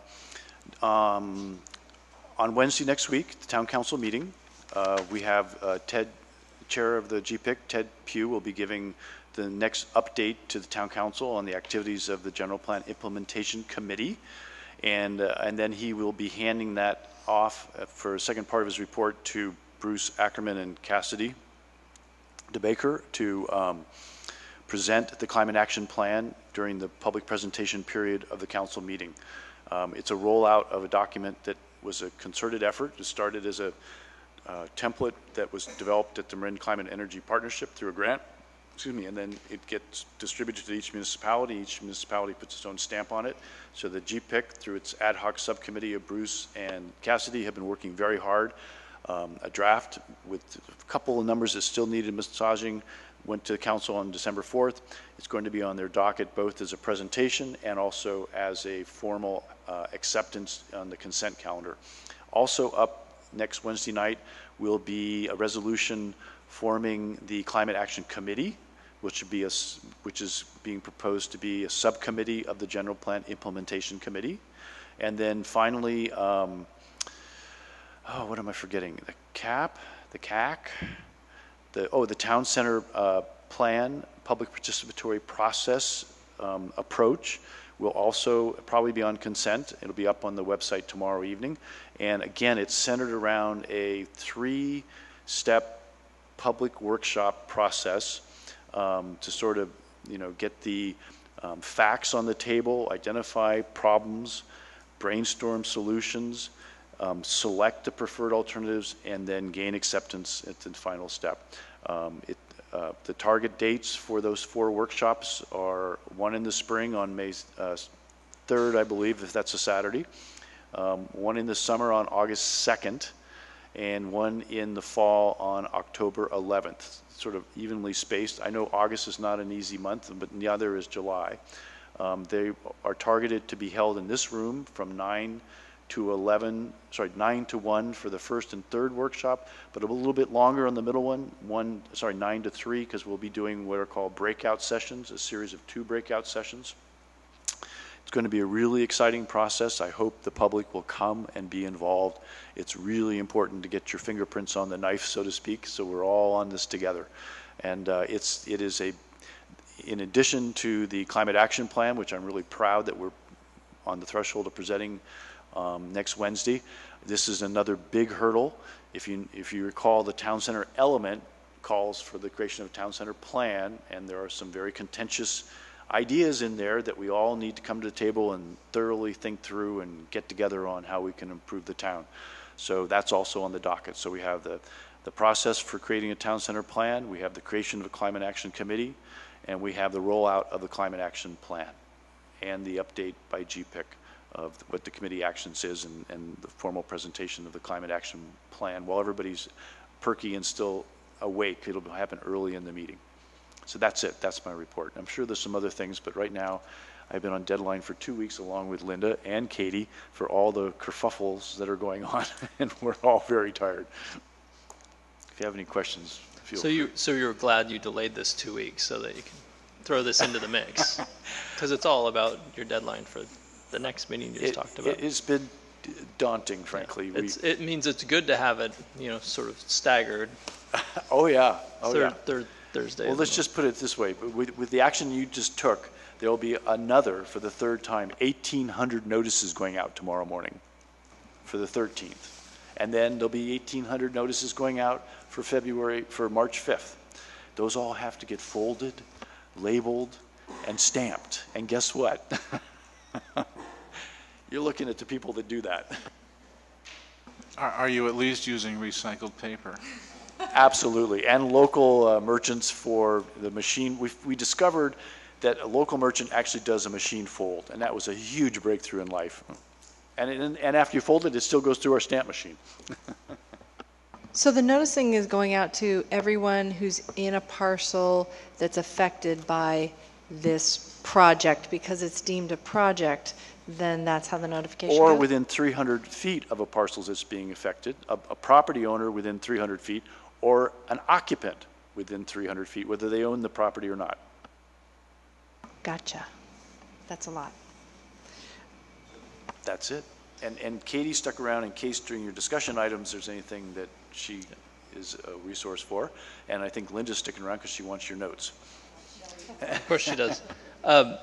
Wednesday next week, the town council meeting, we have Ted, chair of the GPIC, Ted Pugh, will be giving the next update to the town council on the activities of the general plan implementation committee. And then he will be handing that off for a second part of his report to Bruce Ackerman and Cassidy DeBaker to present the climate action plan during the public presentation period of the council meeting. It's a rollout of a document that was a concerted effort. It started as a template that was developed at the Marin Climate Energy Partnership through a grant, and then it gets distributed to each municipality. Each municipality puts its own stamp on it. So the GPIC, through its ad hoc subcommittee of Bruce and Cassidy, have been working very hard. A draft with a couple of numbers that still needed massaging went to the council on December 4th. It's going to be on their docket both as a presentation and also as a formal acceptance on the consent calendar. Also up next Wednesday night will be a resolution forming the Climate Action Committee, which is being proposed to be a subcommittee of the General Plan Implementation Committee. And then finally, what am I forgetting? The CAC, the Town Center Plan, Public Participatory Process approach will also probably be on consent. It'll be up on the website tomorrow evening. And again, it's centered around a 3-step public workshop process to sort of, get the facts on the table, identify problems, brainstorm solutions, select the preferred alternatives, and then gain acceptance at the final step. The target dates for those 4 workshops are one in the spring on May 3rd, I believe, if that's a Saturday, one in the summer on August 2nd, and one in the fall on October 11th, sort of evenly spaced. I know August is not an easy month, but the other is July. They are targeted to be held in this room from 9 to 1 for the first and third workshop, but a little bit longer on the middle one, 9 to 3, because we'll be doing what are called breakout sessions, a series of 2 breakout sessions. It's going to be a really exciting process. I hope the public will come and be involved. It's really important to get your fingerprints on the knife, so to speak, so we're all on this together. And it is in addition to the climate action plan, which I'm really proud that we're on the threshold of presenting next Wednesday. This is another big hurdle. If you recall, the town center element calls for the creation of a town center plan, and there are some very contentious ideas in there that we all need to come to the table and thoroughly think through and get together on how we can improve the town. So that's also on the docket. So we have the process for creating a town center plan, we have the creation of a climate action committee, and we have the rollout of the climate action plan and the update by GPIC of what the committee actions is and the formal presentation of the climate action plan. While everybody's perky and still awake, it'll happen early in the meeting. So that's it. That's my report. I'm sure there's some other things, but right now I've been on deadline for 2 weeks along with Linda and Katie for all the kerfuffles that are going on, and we're all very tired. If you have any questions, feel free. So you're glad you delayed this 2 weeks so that you can throw this into the mix, because it's all about your deadline for the next meeting you just talked about. It's been daunting, frankly. Yeah. It means it's good to have it, sort of staggered. Oh yeah. Third Thursday. Well, let's just put it this way. With the action you just took, there will be another, for the 3rd time, 1,800 notices going out tomorrow morning for the 13th. And then there'll be 1,800 notices going out for March 5th. Those all have to get folded, labeled, and stamped. And guess what? You're looking at the people that do that. Are you at least using recycled paper? Absolutely, and local merchants for the machine. We discovered that a local merchant actually does a machine fold, and that was a huge breakthrough in life. And after you fold it, it still goes through our stamp machine. So the noticing is going out to everyone who's in a parcel that's affected by this project because it's deemed a project, then that's how the notification Or goes? within 300 feet of a parcel that's being affected, a property owner within 300 feet, or an occupant within 300 feet, whether they own the property or not. Gotcha. That's a lot. That's it. And Katie stuck around in case during your discussion items there's anything that she is a resource for. And I think Linda's sticking around because she wants your notes. Of course she does. I'm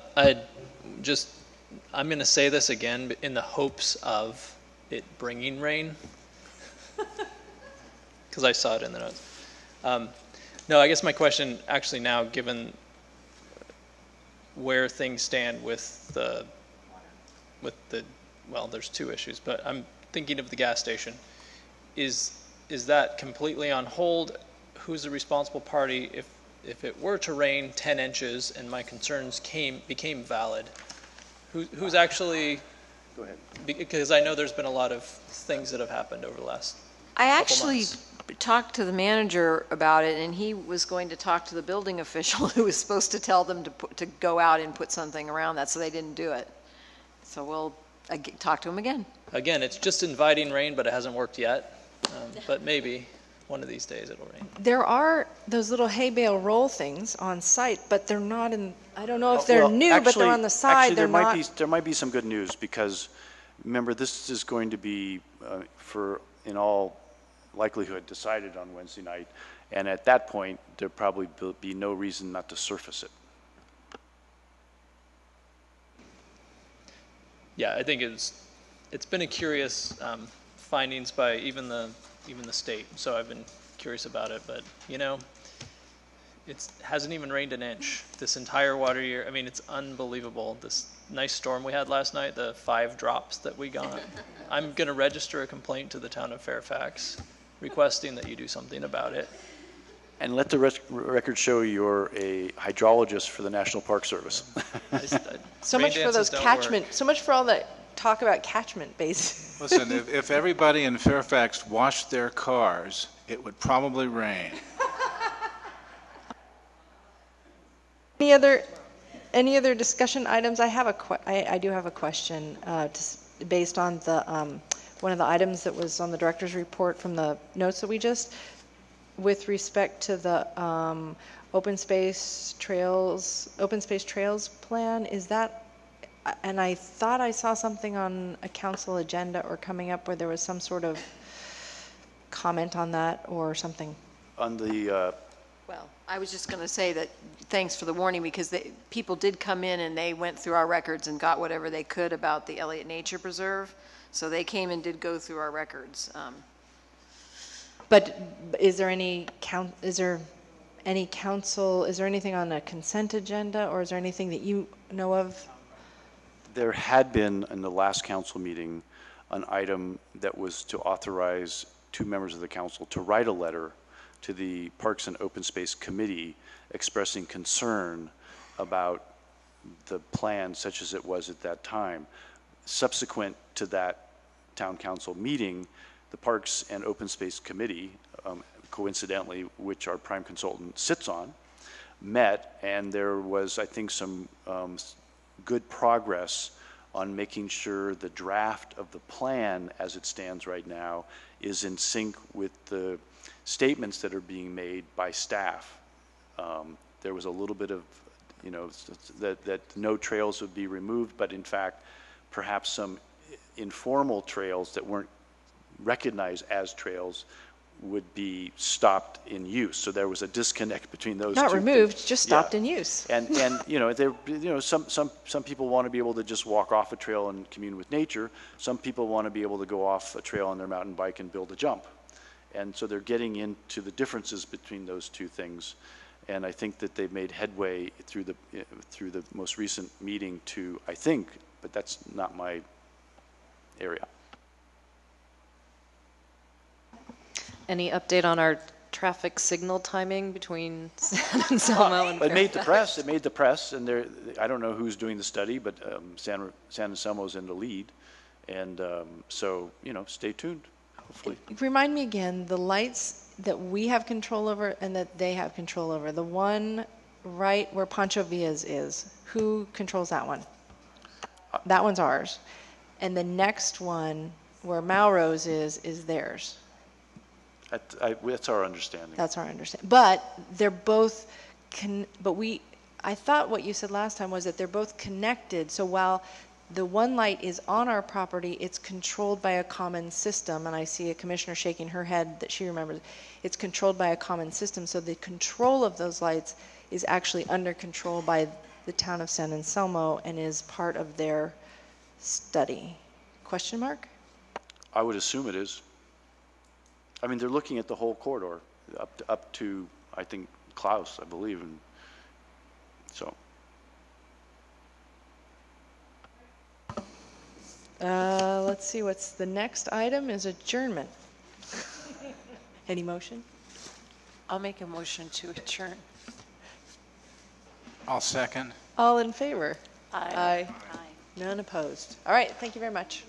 going to say this again in the hopes of it bringing rain, because I saw it in the notes. No, I guess my question actually now, given where things stand with the, well, there's two issues, but I'm thinking of the gas station. Is that completely on hold? Who's the responsible party if it were to rain 10 inches and my concerns became valid? Who's actually? Go ahead. Because I know there's been a lot of things that have happened over the last I couple actually months. talked to the manager about it, and he was going to talk to the building official who was supposed to tell them to go out and put something around that, so they didn't do it. So we'll talk to him again. Again, it's just inviting rain, but it hasn't worked yet. But maybe one of these days it'll rain. There are those little hay bale roll things on site, but they're not in, I don't know if they're Well, new, but they're on the side. Actually, They're not. there might be some good news because, remember, this is going to be, in all likelihood, decided on Wednesday night. And at that point, there'll probably be no reason not to surface it. Yeah, I think it's been a curious findings by even the state. So I've been curious about it, but it hasn't even rained an inch this entire water year. I mean, it's unbelievable. This nice storm we had last night, the 5 drops that we got. I'm going to register a complaint to the town of Fairfax requesting that you do something about it. And let the record show you're a hydrologist for the National Park Service. So much for those catchment, so much for all that talk about catchment basin. Listen, if everybody in Fairfax washed their cars, it would probably rain. Any other discussion items? I do have a question based on the one of the items that was on the director's report from the notes that we just, with respect to the open space trails plan. Is that? And I thought I saw something on a council agenda or coming up where there was some sort of comment on that or something. On the. Well, I was just going to say that thanks for the warning, because people did come in and they went through our records and got whatever they could about the Elliott Nature Preserve. So they came and did go through our records. But is there any council, is there anything on a consent agenda, or is there anything that you know of? There had been in the last council meeting an item that was to authorize 2 members of the council to write a letter to the Parks and Open Space Committee expressing concern about the plan such as it was at that time. Subsequent to that town council meeting, the Parks and Open Space Committee, coincidentally, which our prime consultant sits on, met, and there was, I think, some good progress on making sure the draft of the plan as it stands right now is in sync with the statements that are being made by staff. There was a little bit of, that no trails would be removed, but in fact, perhaps some informal trails that weren't recognized as trails would be stopped in use. So there was a disconnect between those two. Not removed, things. just stopped in use. And some people want to be able to just walk off a trail and commune with nature. Some people want to be able to go off a trail on their mountain bike and build a jump. And so they're getting into the differences between those two things. And I think that they've made headway through the most recent meeting to, I think, but that's not my area. Any update on our traffic signal timing between San Anselmo and It made the Fairfax? press. It made the press, and I don't know who's doing the study, but San Anselmo's in the lead, and so stay tuned. Hopefully. Remind me again, the lights that we have control over and that they have control over. The one right where Pancho Villa's is, who controls that one? That one's ours. And the next one, where Maurose is theirs. That's our understanding. That's our understanding. But they're both, I thought what you said last time was that they're both connected. So while the one light is on our property, it's controlled by a common system. And I see a commissioner shaking her head that she remembers. It's controlled by a common system. So the control of those lights is actually under control by the town of San Anselmo and is part of their study. Question mark? I would assume it is. I mean, they're looking at the whole corridor up to I think, Klaus, I believe. And so. Let's see, what's the next item is adjournment. Any motion? I'll make a motion to adjourn. I'll second. All in favor? Aye. None opposed. All right, thank you very much.